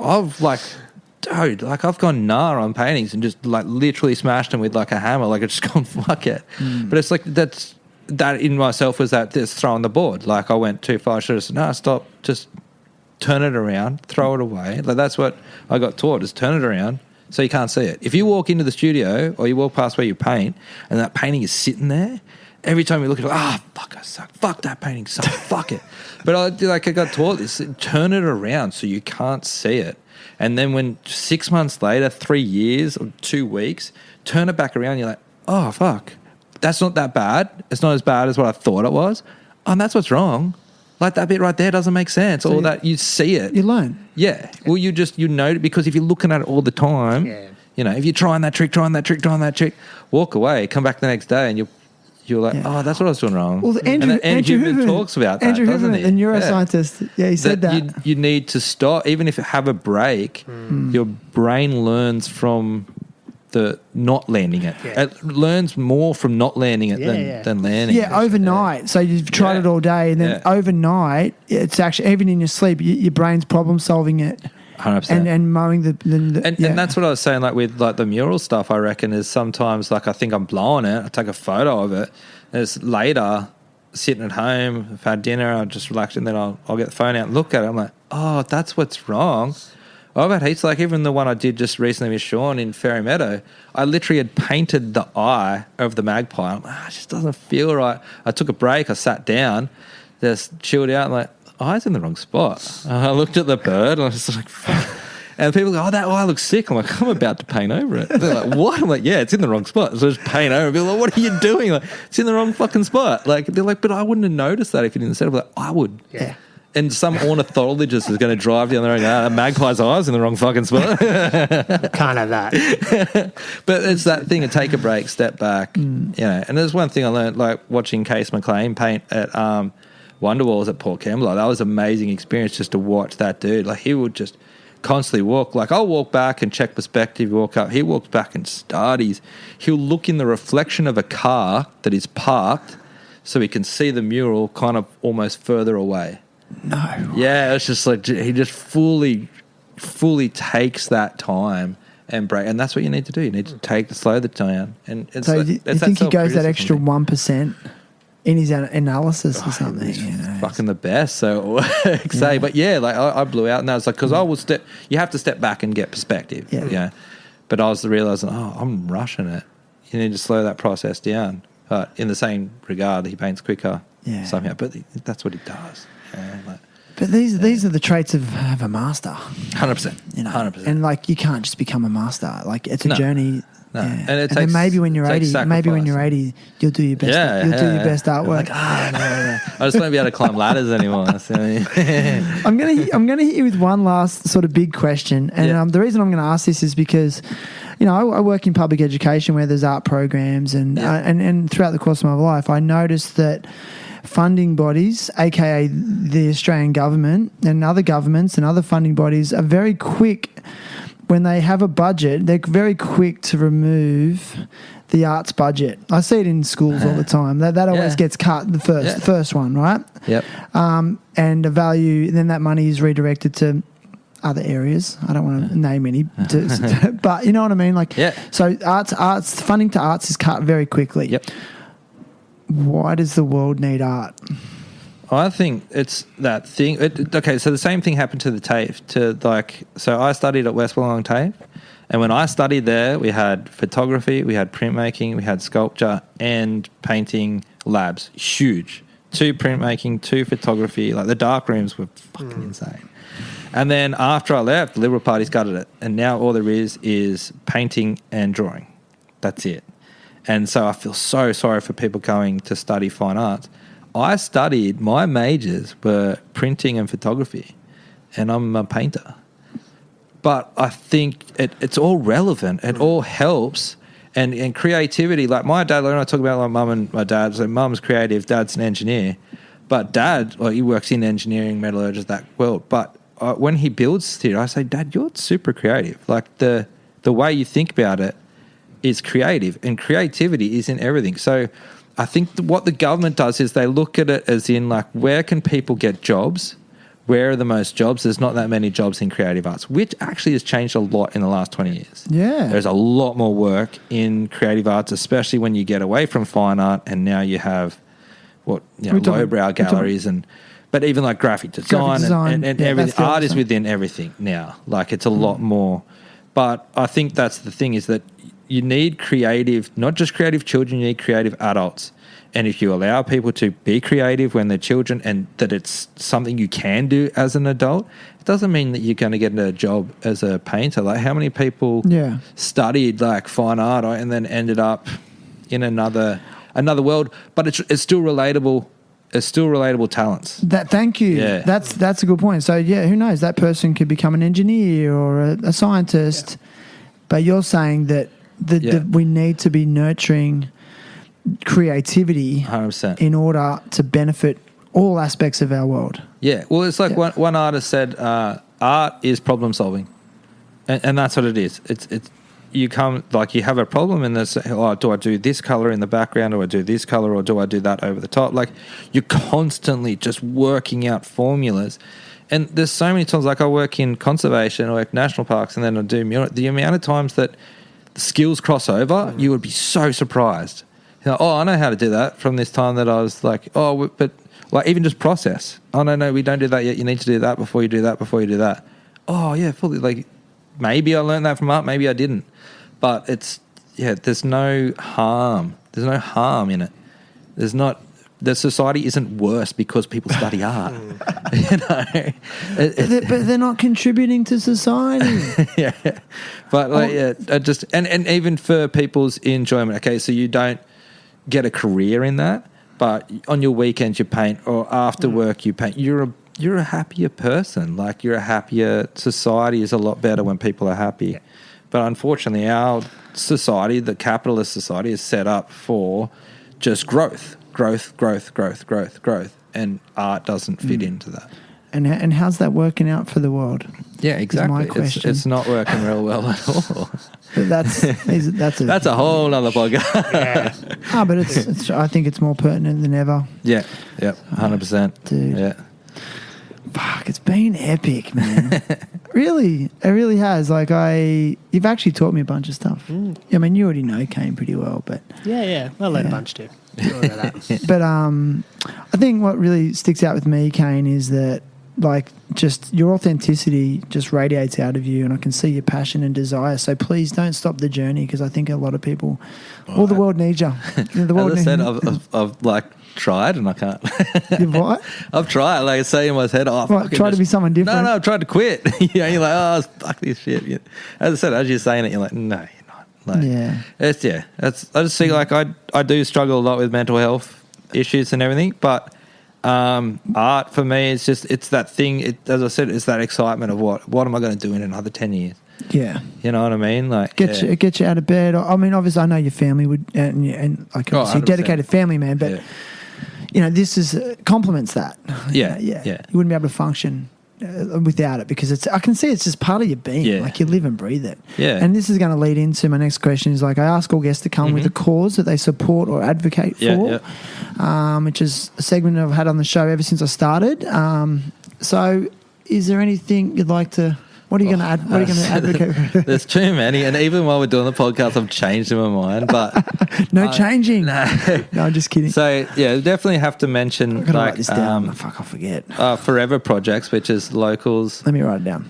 gone nah on paintings and just like literally smashed them with like a hammer. Like, it's just gone fuck it. But it's like that in myself was that just throwing the board. Like, I went too far. I should have said, no, stop. Just turn it around, throw it away. Like, that's what I got taught, is turn it around so you can't see it. If you walk into the studio or you walk past where you paint and that painting is sitting there, every time you look at it, fuck, I suck. Fuck, that painting sucks. Fuck it. But I got taught this, turn it around so you can't see it. And then when 6 months later, 3 years or 2 weeks, turn it back around, you're like, oh, fuck, that's not that bad. It's not as bad as what I thought it was. And that's what's wrong. Like, that bit right there doesn't make sense. That you see it. You learn. Yeah. Well, you know, because if you're looking at it all the time, You know, if you're trying that trick, walk away, come back the next day, and you're like, oh, that's what I was doing wrong. Well, Andrew Huberman talks about that, Andrew doesn't Huberman, he? the neuroscientist, he said that. You need to stop, even if you have a break, your brain learns from the not landing it. Yeah. It learns more from not landing it than landing it. Yeah, overnight. So you've tried it all day, and then overnight, it's actually, even in your sleep, your brain's problem solving it. 100%. And mowing and that's what I was saying, like with like the mural stuff, I reckon is sometimes like I think I'm blowing it, I take a photo of it, and it's later sitting at home, I've had dinner, I'll just relax, and then I'll get the phone out and look at it. I'm like, oh, that's what's wrong. I've had heaps, like even the one I did just recently with Sean in Fairy Meadow, I literally had painted the eye of the magpie. I'm like, it just doesn't feel right. I took a break, I sat down, just chilled out, and like, eye's in the wrong spot. I looked at the bird and I was just like, fuck. And people go, oh, that eye looks sick. I'm like, I'm about to paint over it. They're like, what? I'm like, yeah, it's in the wrong spot. So just paint over it. People are like, what are you doing? Like, it's in the wrong fucking spot. Like, they're like, but I wouldn't have noticed that if you didn't say it. I'm like, I would. Yeah. And some ornithologist is going to drive down the road and go, a magpie's eye's in the wrong fucking spot. Can't have that. But it's that thing of take a break, step back. You know, and there's one thing I learned, like watching Case McLean paint at Wonderwalls at Port Kembla. That was an amazing experience just to watch that dude. Like, he would just constantly walk. Like, I'll walk back and check perspective, walk up. He walks back and studies. He'll look in the reflection of a car that is parked so he can see the mural kind of almost further away. No. Yeah, it's just like he just fully takes that time and break. And that's what you need to do. You need to slow the down. And it's so you think he goes that extra 1%? In his analysis or something, fucking the best. So say, but like I blew out, and I was like, because I will you have to step back and get perspective. Yeah. But I was realizing, I'm rushing it. You need to slow that process down. But in the same regard, he paints quicker. Yeah. Somehow, but that's what he does. But these are the traits of a master. 100%. You know, 100%. And like, you can't just become a master. Like, it's a journey. No. Yeah. And then maybe when you're 80, you'll do your best. You'll do your best artwork. Like, I just won't be able to climb ladders anymore. So. I'm gonna hit you with one last sort of big question, and the reason I'm going to ask this is because, you know, I work in public education where there's art programs, and throughout the course of my life, I noticed that funding bodies, aka the Australian government and other governments and other funding bodies, are very quick. When they have a budget, they're very quick to remove the arts budget. I see it in schools all the time. That always gets cut, the first one, right? Yep. And the value, then that money is redirected to other areas. I don't want to name any, but you know what I mean? Like, so arts funding to arts is cut very quickly. Yep. Why does the world need art? I think it's that thing. Okay, so the same thing happened to the TAFE. So I studied at West Wollongong TAFE, and when I studied there, we had photography, we had printmaking, we had sculpture and painting labs. Huge. 2 printmaking, 2 photography. Like, the dark rooms were fucking insane. And then after I left, the Liberal Party's gutted it, and now all there is painting and drawing. That's it. And so I feel so sorry for people going to study fine arts. My majors were printing and photography, and I'm a painter. But I think it's all relevant. It all helps. And creativity, like my dad, like when I talk about like mum and my dad, so mum's creative, dad's an engineer. But dad, like, he works in engineering, metallurgy, that world. But when he builds theatre, I say, Dad, you're super creative. Like, the way you think about it is creative, and creativity is in everything. So I think what the government does is they look at it as in, like, where can people get jobs? Where are the most jobs? There's not that many jobs in creative arts, which actually has changed a lot in the last 20 years. Yeah. There's a lot more work in creative arts, especially when you get away from fine art, and now you have lowbrow galleries but even like graphic design and everything. Art is within everything now. Like, it's a lot more. But I think that's the thing, is that you need not just creative children, you need creative adults. And if you allow people to be creative when they're children, and that it's something you can do as an adult, it doesn't mean that you're going to get a job as a painter. Like, how many people studied like fine art and then ended up in another world? But it's still relatable. It's still relatable talents. Thank you. Yeah. That's a good point. So who knows? That person could become an engineer or a scientist. But you're saying that we need to be nurturing creativity 100%. in order to benefit all aspects of our world. Yeah. Well, it's like one artist said, art is problem solving. And that's what it is. It's you come, like, you have a problem and there's, do I do this color in the background, or I do this color, or do I do that over the top? Like, you're constantly just working out formulas. And there's so many times, like, I work in conservation, I work national parks, and then I do mural. The amount of times that the skills cross over, you would be so surprised. You know, I know how to do that from this time that I was like, but like, even just process. Oh, no, we don't do that yet. You need to do that before you do that, before you do that. Oh, yeah, fully. Like, maybe I learned that from art, maybe I didn't. But there's no harm. There's no harm in it. There's not. The society isn't worse because people study art. You know, but they're not contributing to society. Yeah, but and even for people's enjoyment. Okay, so you don't get a career in that, but on your weekends you paint, or after work you paint. You're a happier person. Like, you're a happier. Society is a lot better when people are happy. Yeah. But unfortunately, our society, the capitalist society, is set up for just growth, and art doesn't fit into that. And how's that working out for the world? Yeah, exactly. My question. It's not working real well at all. But that's a whole other podcast. Yeah. But it's I think it's more pertinent than ever. Yeah, 100%. Dude. Yeah. Fuck, it's been epic, man. Really, it really has. Like, you've actually taught me a bunch of stuff. I mean, you already know Kane pretty well, but yeah, I learned a bunch too. But I think what really sticks out with me, Kane, is that, like, just your authenticity just radiates out of you, and I can see your passion and desire. So please don't stop the journey, because I think a lot of people, the world needs you. The world As I said, I've like tried and I can't. You've what? I've tried, like, say in my head, try to be someone different. No, I've tried to quit. You're like, fuck this shit. Yeah. As I said, as you're saying it, you're like, no, you're not. Like, I just think, like, I do struggle a lot with mental health issues and everything, but art for me is just, it's that thing. As I said, it's that excitement of what am I going to do in another 10 years? Yeah, you know what I mean. Like, get you out of bed. I mean, obviously, I know your family would, and like, obviously, dedicated family man, but you know, this is complements that. Yeah. You wouldn't be able to function without it, because I can see it's just part of your being. Yeah. Like, you live and breathe it. Yeah. And this is going to lead into my next question. Is, like, I ask all guests to come with a cause that they support or advocate for, which is a segment I've had on the show ever since I started. So, is there anything you'd like to? What are you going to add? What are you going to advocate for? There's too many, and even while we're doing the podcast, I've changed in my mind. But no changing. No, I'm just kidding. So definitely have to mention, like, write this down. I'll forget. Forever Projects, which is locals. Let me write it down.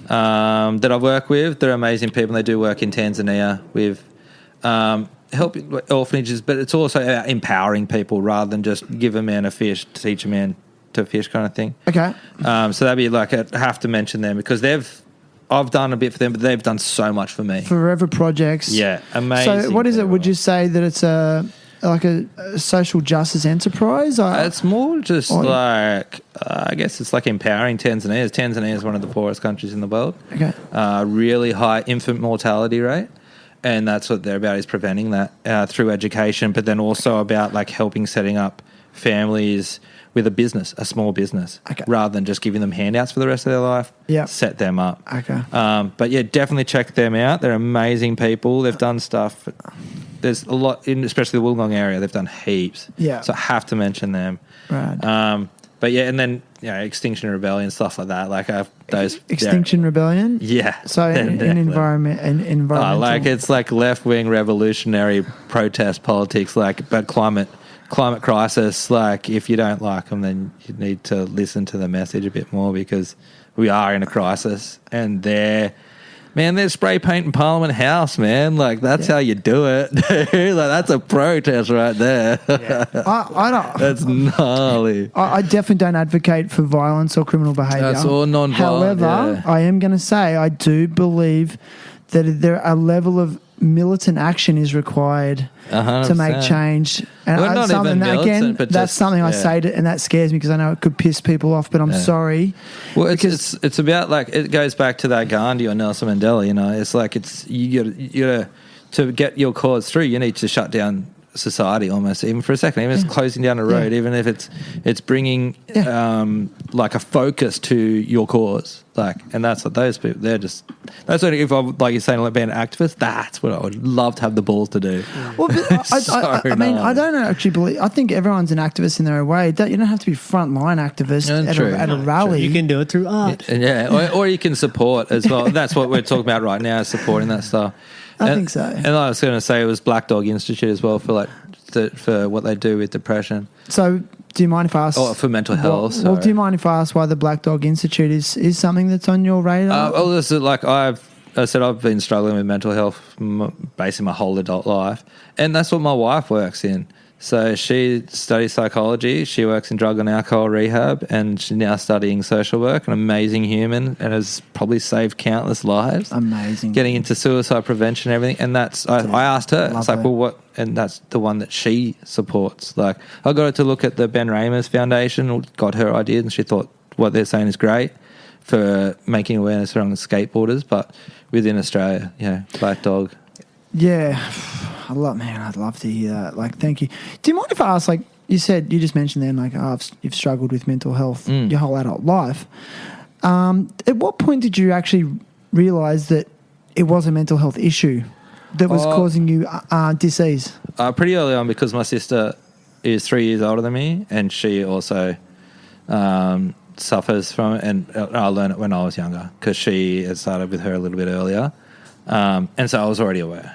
That I work with. They're amazing people. They do work in Tanzania with helping orphanages, but it's also empowering people rather than just give a man a fish, teach a man to fish, kind of thing. Okay. So that'd be like, I have to mention them because I've done a bit for them, but they've done so much for me. Forever Projects. Yeah, amazing. So what is it? Would you say that it's a social justice enterprise? It's more just like, I guess it's like empowering Tanzania. Tanzania is one of the poorest countries in the world. Okay. Really high infant mortality rate. And that's what they're about, is preventing that through education, but then also about, like, helping setting up families with a small business, rather than just giving them handouts for the rest of their life. Yeah, set them up. Okay. But yeah, definitely check them out. They're amazing people. They've done stuff. There's a lot in, especially the Wollongong area. They've done heaps. Yeah. So I have to mention them. Right. But yeah, and then, you know, Extinction Rebellion, stuff like that. Like, those Extinction Rebellion. Yeah. So in environmental. Like, it's like left-wing revolutionary protest politics. Like, but climate crisis. Like, if you don't like them, then you need to listen to the message a bit more, because we are in a crisis, and they're spray painting Parliament House, man. Like, that's how you do it. Like, that's a protest right there. Yeah. I don't. That's gnarly. I definitely don't advocate for violence or criminal behaviour. That's all non-violent. However, I am going to say I do believe that there are a level of militant action is required to make 100%. change. And Well, not something even that, militant, again, but that's just- something I yeah. say to, and that scares me because I know it could piss people off. But I'm sorry. Well, because it's about like it goes back to that Gandhi or Nelson Mandela. You know, it's like you got to get your cause through. You need to shut down society almost, even for a second, even if it's closing down a road, even if it's bringing like a focus to your cause, like, and that's what those people, that's what, if I, like you're saying, like being an activist, that's what I would love to have the balls to do. Well, but I mean, I don't actually believe. I think everyone's an activist in their own way. You don't have to be frontline activist at a rally. You can do it through art. Or you can support as well. That's what we're talking about right now, is supporting that stuff. I think so. And I was going to say it was Black Dog Institute as well for for what they do with depression. So, do you mind if I ask? Or for mental health. Well, do you mind if I ask why the Black Dog Institute is something that's on your radar? Well, this is like I said, I've been struggling with mental health basically my whole adult life, and that's what my wife works in. So she studies psychology, she works in drug and alcohol rehab, and she's now studying social work, an amazing human, and has probably saved countless lives. Amazing. Getting into suicide prevention and everything. And that's, I asked her, it's like, well, what, and that's the one that she supports. Like, I got her to look at the Ben Ramos Foundation, got her ideas, and she thought what they're saying is great for making awareness around the skateboarders, but within Australia, Black Dog. Yeah, I'd love to hear that. Like, thank you. Do you mind if I ask, like, you just mentioned then, like, you've struggled with mental health your whole adult life. At what point did you actually realise that it was a mental health issue that was causing you disease? Pretty early on, because my sister is 3 years older than me, and she also suffers from it, and I learned it when I was younger because she had started with her a little bit earlier, and so I was already aware.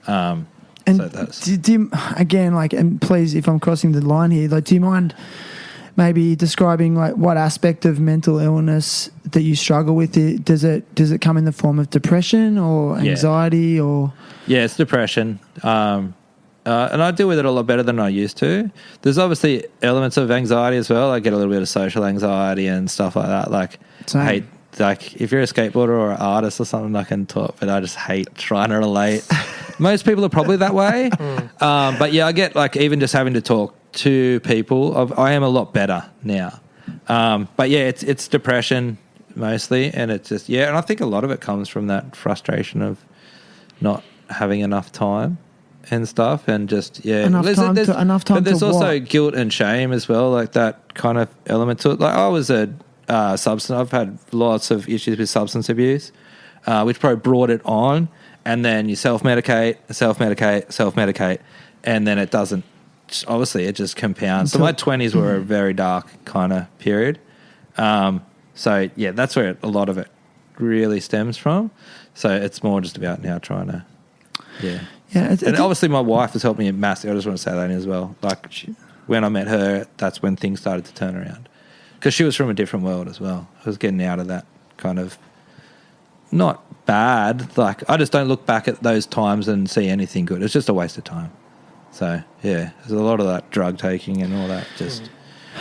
And so that's do you, again, like, and please, if I'm crossing the line here, like, do you mind maybe describing like what aspect of mental illness that you struggle with? Does it come in the form of depression or anxiety or? Yeah, it's depression. And I deal with it a lot better than I used to. There's obviously elements of anxiety as well. I get a little bit of social anxiety and stuff like that. Like, hate, like if you're a skateboarder or an artist or something, I can talk, but I just hate trying to relate. Most people are probably that way. But yeah, I get like even just having to talk to people, I am a lot better now. But yeah, it's depression mostly, and it's just, and I think a lot of it comes from that frustration of not having enough time and stuff, and just enough time. But there's to also what? guilt and shame as well, like that kind of element to it. Like I was I've had lots of issues with substance abuse, which probably brought it on, and then you self-medicate, and then it doesn't. Obviously, it just compounds. So my 20s were a very dark kind of period. So yeah, that's where a lot of it really stems from. So it's more just about now trying to, and obviously my wife has helped me massively. I just want to say that as well. Like when I met her, that's when things started to turn around, because she was from a different world as well. I was getting out of that kind of not bad. Like I just don't look back at those times and see anything good. It's just a waste of time. So yeah, there's a lot of that drug taking and all that. Just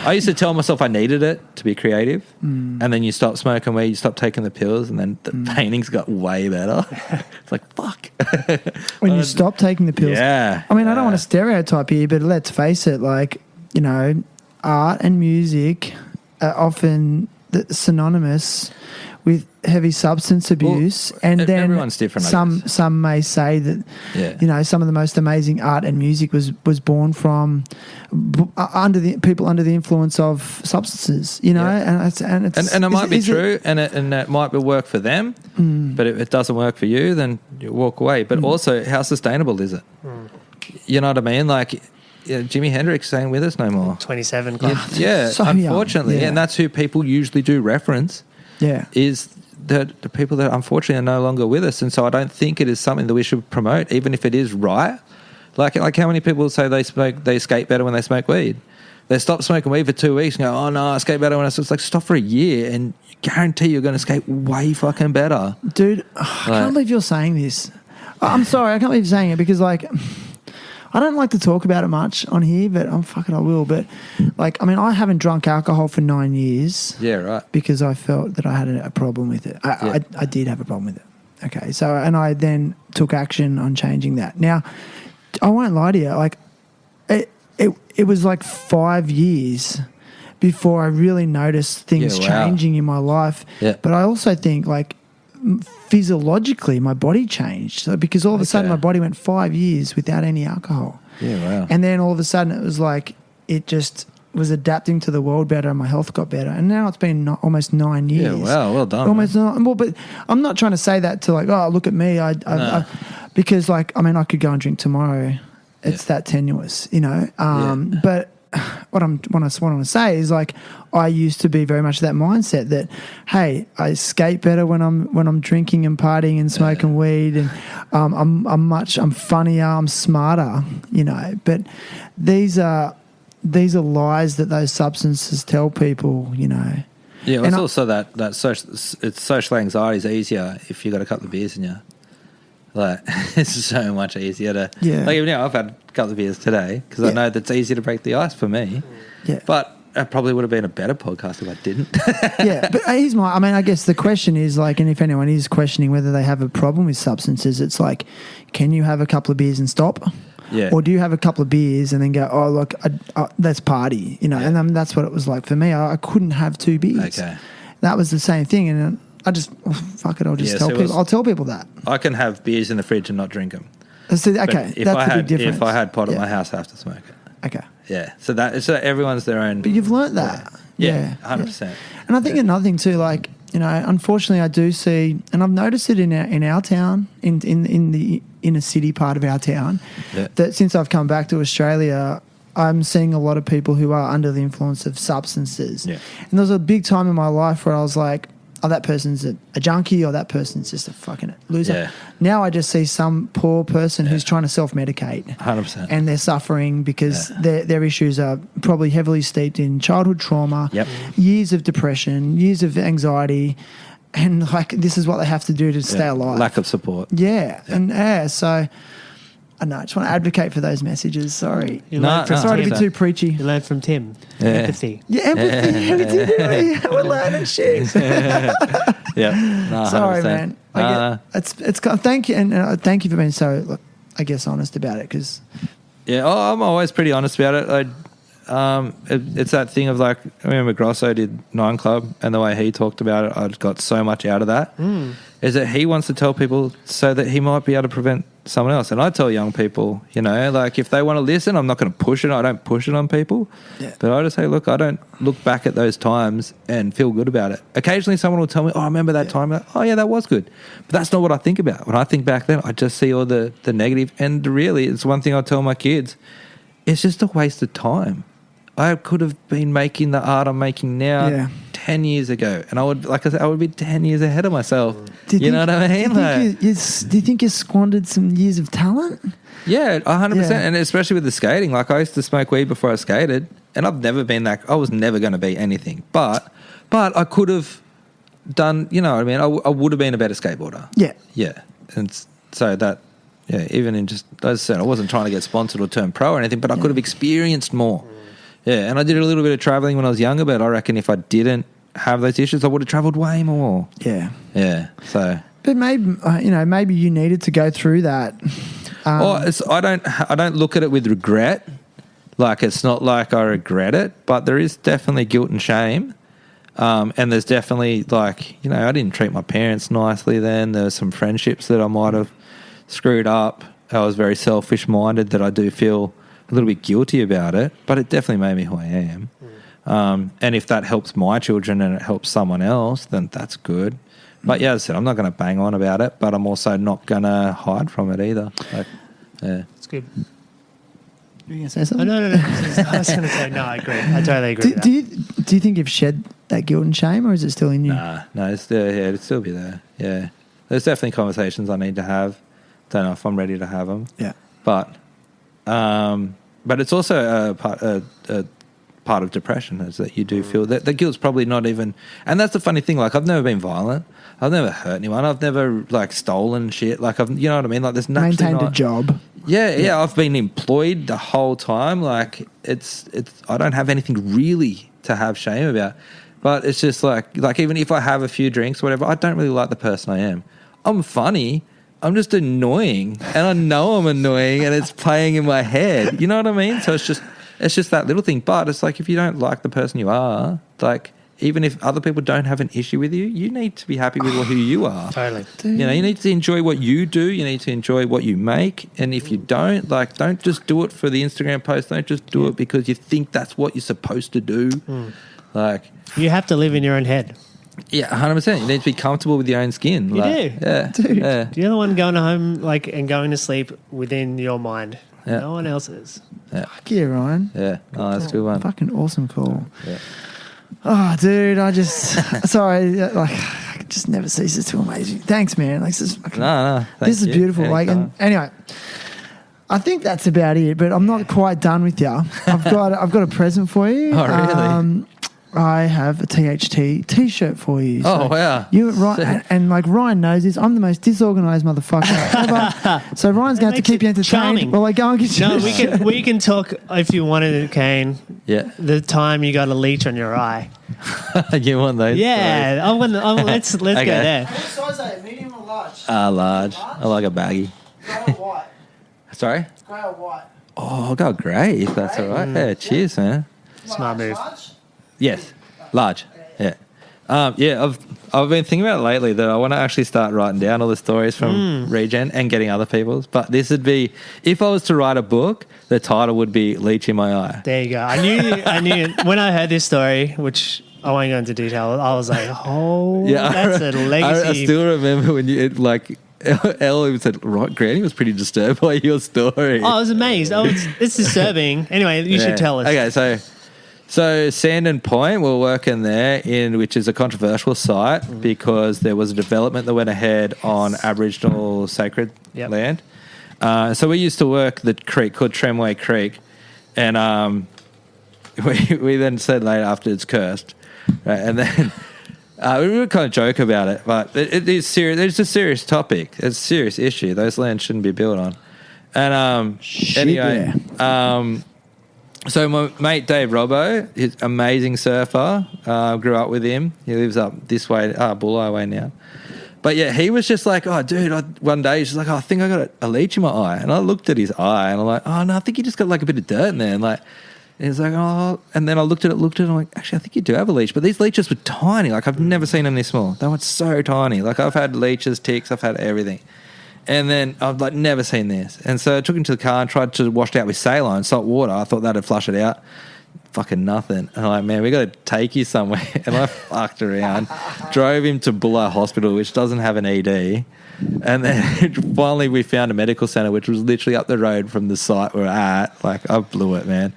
I used to tell myself I needed it to be creative, and then you stop smoking weed, you stop taking the pills, and then the paintings got way better. It's like fuck. When you stop taking the pills, I mean, I don't want to stereotype here, but let's face it, like, you know, art and music are often synonymous with heavy substance abuse, and then everyone's different. Some may say that you know, some of the most amazing art and music was born from people under the influence of substances. You know, and it might be true, and it might work for them, but if it doesn't work for you, then you walk away. But also, how sustainable is it? You know what I mean? Like, Jimi Hendrix ain't with us no more. 27. So unfortunately, young. and that's who people usually do reference. Is that the people that unfortunately are no longer with us, and so I don't think it is something that we should promote, even if it is right. Like how many people say they skate better when they smoke weed? They stop smoking weed for 2 weeks and go, oh no, I skate better when I skate. It's like, stop for a year and you guarantee you're going to skate way fucking better. Dude, I can't believe you're saying this. I'm sorry, I can't believe you're saying it, because like, I don't like to talk about it much on here, but I will. But like, I mean, I haven't drunk alcohol for 9 years. Yeah, right. Because I felt that I had a problem with it. I did have a problem with it. Okay. So, and I then took action on changing that. Now, I won't lie to you. Like, it was like 5 years before I really noticed things changing in my life. Yeah. But I also think, like, physiologically, my body changed. So because all of a sudden my body went 5 years without any alcohol. Yeah, wow. And then all of a sudden it was like it just was adapting to the world better and my health got better. And now it's been almost 9 years. Yeah, wow, well done. Almost well, but I'm not trying to say that to like, oh, look at me. I because like, I mean, I could go and drink tomorrow. It's that tenuous, you know. But what I want to say is, like, I used to be very much that mindset that, hey, I skate better when I'm drinking and partying and smoking weed, and I'm funnier, I'm smarter, you know. But these are lies that those substances tell people, you know. Yeah, well, it's also that social anxiety is easier if you got a couple of beers in you. Like, it's so much easier to... Yeah. Like, even now, I've had a couple of beers today because I know that's easier to break the ice for me. Yeah. But it probably would have been a better podcast if I didn't. Yeah, but I guess the question is, like, and if anyone is questioning whether they have a problem with substances, it's like, can you have a couple of beers and stop? Yeah. Or do you have a couple of beers and then go, oh, look, let's party, you know? Yeah. And that's what it was like for me. I couldn't have 2 beers. Okay. That was the same thing, and I just, fuck it, I'll just tell people. I'll tell people that. I can have beers in the fridge and not drink them. So, okay, that's the big difference. If I had pot at my house, I have to smoke it. Okay. Yeah, so everyone's their own. But you've learnt that. Yeah, 100%. Yeah. And I think another thing too, like, you know, unfortunately I do see, and I've noticed it in our town, in the inner city part of our town, that since I've come back to Australia, I'm seeing a lot of people who are under the influence of substances. Yeah. And there was a big time in my life where I was like, oh, that person's a junkie, or that person's just a fucking loser. Yeah. Now I just see some poor person who's trying to self-medicate. 100%. And they're suffering because their issues are probably heavily steeped in childhood trauma, years of depression, years of anxiety, and, like, this is what they have to do to stay alive. Lack of support. Yeah. And so... I know, I just want to advocate for those messages. Sorry. Sorry to be too preachy. You learn from Tim. Yeah. Empathy. Yeah, empathy. We're learning shit. Yeah. No, sorry, man. It's thank you, and thank you for being so, look, I guess, honest about it. Because I'm always pretty honest about it. It's that thing of, like, I remember Grosso did 9 Club, and the way he talked about it, I got so much out of that. Is that he wants to tell people so that he might be able to prevent someone else. And I tell young people, you know, like, if they want to listen, I'm not going to push it. I don't push it on people. Yeah. But I just say, look, I don't look back at those times and feel good about it. Occasionally someone will tell me, oh, I remember that time. Like, oh, yeah, that was good. But that's not what I think about. When I think back then, I just see all the negative. And really, it's one thing I tell my kids. It's just a waste of time. I could have been making the art I'm making now 10 years ago, and I would be 10 years ahead of myself. You know what I mean? Do you think you squandered some years of talent? Yeah, 100%. And especially with the skating, like, I used to smoke weed before I skated, and I've never been I was never going to be anything. But I could have done, you know what I mean? I would have been a better skateboarder. Yeah. Yeah. And so that, even in just, as I said, I wasn't trying to get sponsored or turn pro or anything, but I could have experienced more. Yeah, and I did a little bit of travelling when I was younger, but I reckon if I didn't have those issues, I would have travelled way more. Yeah. Yeah, so... But maybe you needed to go through that. I don't look at it with regret. Like, it's not like I regret it, but there is definitely guilt and shame. And there's definitely, like, you know, I didn't treat my parents nicely then. There were some friendships that I might have screwed up. I was very selfish-minded, that I do feel a little bit guilty about it, but it definitely made me who I am. And if that helps my children and it helps someone else, then that's good. But yeah, as I said, I'm not going to bang on about it, but I'm also not going to hide from it either. Like, yeah, it's good. You going to say something? No. I was going to say, no, I agree. I totally agree. Do you think you've shed that guilt and shame, or is it still in you? No, it's still, it'd still be there. Yeah, there's definitely conversations I need to have. Don't know if I'm ready to have them. Yeah, but it's also a part of depression, is that you do feel that the guilt's probably not even. And that's the funny thing. Like, I've never been violent. I've never hurt anyone. I've never, like, stolen shit. Like, you know what I mean? Like, there's maintained a job. Yeah. I've been employed the whole time. Like, it's. I don't have anything really to have shame about. But it's just like even if I have a few drinks, whatever, I don't really like the person I am. I'm funny, I'm just annoying, and I know I'm annoying, and it's playing in my head. You know what I mean? So it's just that little thing. But it's like if you don't like the person you are, like even if other people don't have an issue with you, you need to be happy with who you are. Totally. You know, you need to enjoy what you do. You need to enjoy what you make. And if you don't, like, don't just do it for the Instagram post. Don't just do it because you think that's what you're supposed to do. Like, you have to live in your own head. yeah, 100%. You need to be comfortable with your own skin. You like, do. Yeah. Dude. Yeah. You're the one going home and going to sleep within your mind. Yeah. No one else is. Fuck yeah, Ryan. Yeah. Oh, that's a good one. Fucking awesome call. Yeah. Oh, dude, I just sorry, like I just never ceases to amaze me. Thanks, man. Like this is fucking, No. this is you. beautiful. Like, and Anytime. anyway, I think that's about it. But I'm not quite done with you. I've got a present for you. Oh, really? I have a THT T-shirt for you. Oh, wow. You Sick. Ryan, and like Ryan knows this. I'm the most disorganized motherfucker ever. So Ryan's going to have to makes keep you it entertained charming. while I go and get you. No, a we can talk if you wanted it, Kane. Yeah. The time you got a leech on your eye. You want those? Yeah, let's go Okay. there. What size are they? Medium or large? Large. I like a baggy. Grey or white? Sorry? Grey or white? Oh, I'll go grey if that's all right. Yeah, cheers, man. Smart move. Large? Yes. Large. Yeah. I've been thinking about it lately that I want to actually start writing down all the stories from Regen and getting other people's. But this would be, if I was to write a book, the title would be Leech in My Eye. There you go. I knew when I heard this story, which I won't go into detail, I was like, oh, that's a legacy. I still remember when Elle said, right, Granny was pretty disturbed by your story. I was amazed. It's disturbing. Anyway, you should tell us. Okay, so Sandon Point, we're working there which is a controversial site because there was a development that went ahead on Aboriginal sacred land. So we used to work the creek called Tremway Creek, and we then said later after it's cursed, right? And then we would kind of joke about it, but it is serious. It's a serious topic. It's a serious issue. Those lands shouldn't be built on. And anyway. So my mate Dave Robbo, he's an amazing surfer. Grew up with him. He lives up this way, Bulli way now. But yeah, he was just like, oh, dude, one day he's just like, oh, I think I got a leech in my eye. And I looked at his eye and I'm like, oh, no, I think he just got like a bit of dirt in there. And he's like, oh, and then I looked at it, and I'm like, actually, I think you do have a leech. But these leeches were tiny. Like, I've never seen them this small. They were so tiny. Like, I've had leeches, ticks, I've had everything. And then I've like never seen this. And so I took him to the car and tried to wash it out with saline, salt water. I thought that'd flush it out. Fucking nothing. And I'm like, man, we got to take you somewhere. And I fucked around, drove him to Bulli Hospital, which doesn't have an ED. And then finally we found a medical centre, which was literally up the road from the site we're at. Like, I blew it, man.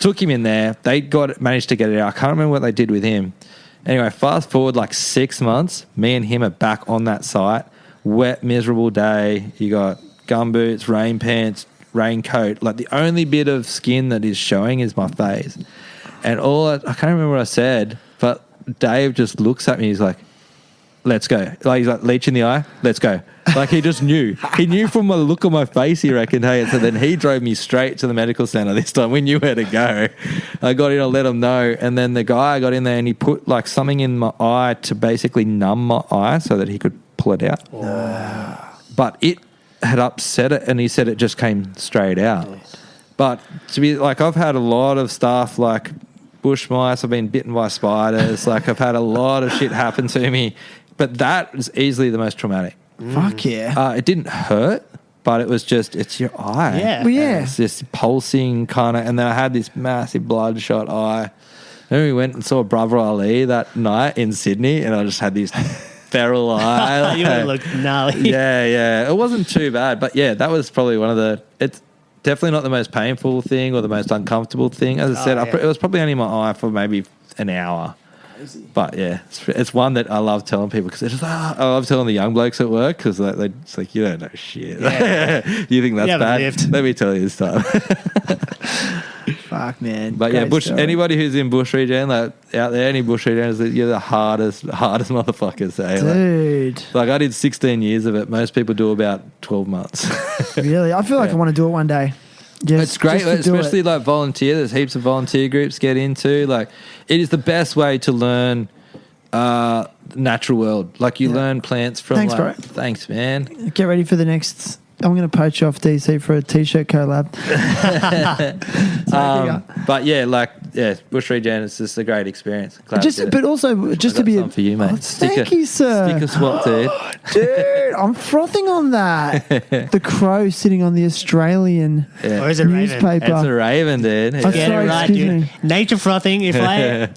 Took him in there. They managed to get it out. I can't remember what they did with him. Anyway, fast forward like 6 months. Me and him are back on that site. Wet, miserable day. You got gumboots, rain pants, raincoat. Like, the only bit of skin that is showing is my face. And I can't remember what I said, but Dave just looks at me. He's like, let's go. Like, he's like, leech in the eye, let's go. Like, he just knew. He knew from the look on my face, he reckoned, hey. And so then he drove me straight to the medical centre this time. We knew where to go. I got in, I let him know. And then the guy got in there and he put like something in my eye to basically numb my eye so that he could pull it out. Oh. But it had upset it, and he said it just came straight out. But to be like, I've had a lot of stuff like bush mice, I've been bitten by spiders, like I've had a lot of shit happen to me, but that is easily the most traumatic. Fuck yeah. It didn't hurt, but it was just, it's your eye. Yeah. Well, yeah. And it's just pulsing kind of, and then I had this massive bloodshot eye. Then we went and saw Brother Ali that night in Sydney, and I just had this feral eye. You would look gnarly. Yeah. It wasn't too bad, but yeah, that was probably it's definitely not the most painful thing or the most uncomfortable thing. As I said, it was probably only my eye for maybe an hour. Crazy. But yeah, it's one that I love telling people because it's just, I love telling the young blokes at work because it's like, you don't know shit. Yeah. You think that's bad? Lived. Let me tell you this time. Fuck, man. But yeah, anybody who's in bush regen, like out there, any bush regeners, you're the hardest motherfuckers. Dude. Like I did 16 years of it. Most people do about 12 months. Really? I feel like I want to do it one day. It's great, especially like volunteer. There's heaps of volunteer groups get into. Like, it is the best way to learn natural world. Like you learn plants from. Thanks, bro. Thanks, man. Get ready for the next. I'm going to poach you off DC for a t-shirt collab. But bush regen is just a great experience. Glad But also, just to be for you, mate. Oh, thank you, sir. Sticker swap, dude. Dude, I'm frothing on that. The crow sitting on the Australian Or is it Raven? newspaper. It's a raven, dude. Oh, Get sorry, it right, excuse dude. me. Nature frothing. If I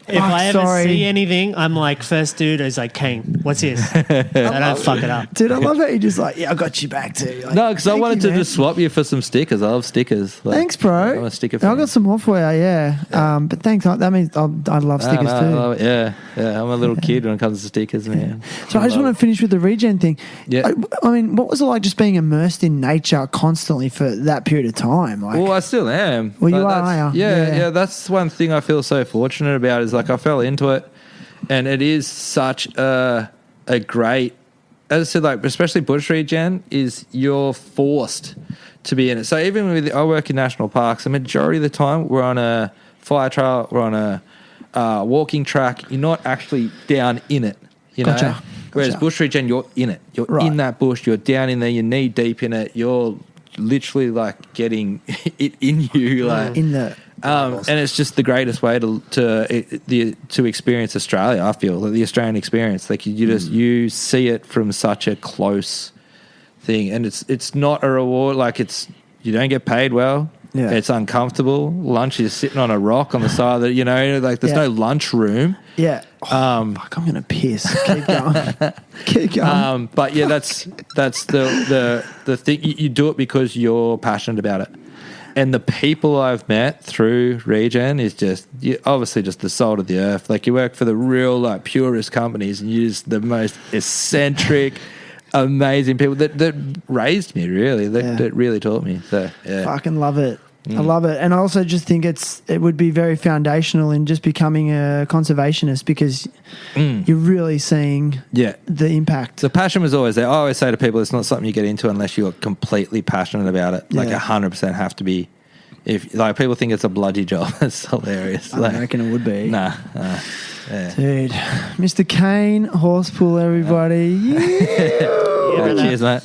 ever sorry. see anything, I'm like, first dude is like, Kane, what's this? I don't fuck it up. Dude, I love how you just like, I got you back too. Like, No, because I thank wanted you, to man. just swap you for some stickers. I love stickers. Like, Thanks, bro. I want a sticker for I you. got some more for you, yeah. But thanks. That means I love stickers I too. love it. Yeah. I'm a little kid when it comes to stickers, man. So I just want to finish with the regen thing. Yeah. I mean, what was it like just being immersed in nature constantly for that period of time? Like, Well, I still am. Well, you but are, that's- are you? Yeah, Yeah. that's one thing I feel so fortunate about is like I fell into it, and it is such a great, as I said, like especially bush regen is you're forced to be in it. So even with I work in national parks, the majority of the time we're on a fire trail, we're on a walking track. You're not actually down in it, you know. Gotcha. Whereas bush regen, you're in it. You're Right. in that bush. You're down in there. You're knee deep in it. You're literally like getting it in you, like in the and it's just the greatest way to experience Australia. I feel like the Australian experience, like you see it from such a close thing, and it's not a reward. Like you don't get paid well. Yeah. It's uncomfortable. Lunch is sitting on a rock on the side of the, like there's no lunch room. yeah. Fuck, I'm gonna piss. Keep going. Keep going. But yeah, that's the thing. You do it because you're passionate about it. And the people I've met through Regen is obviously just the salt of the earth. Like you work for the real like purest companies, and you're just the most eccentric, amazing people that raised me. Really, that really taught me. So yeah, Fucking love it. I love it. And I also just think it would be very foundational in just becoming a conservationist because you're really seeing the impact. the passion was always there. I always say to people, it's not something you get into unless you're completely passionate about it. Like 100% have to be. If like people think it's a bloody job, it's hilarious. I don't reckon it would be. Nah. Dude, Mr. Kane Horspool, everybody. Cheers, mate.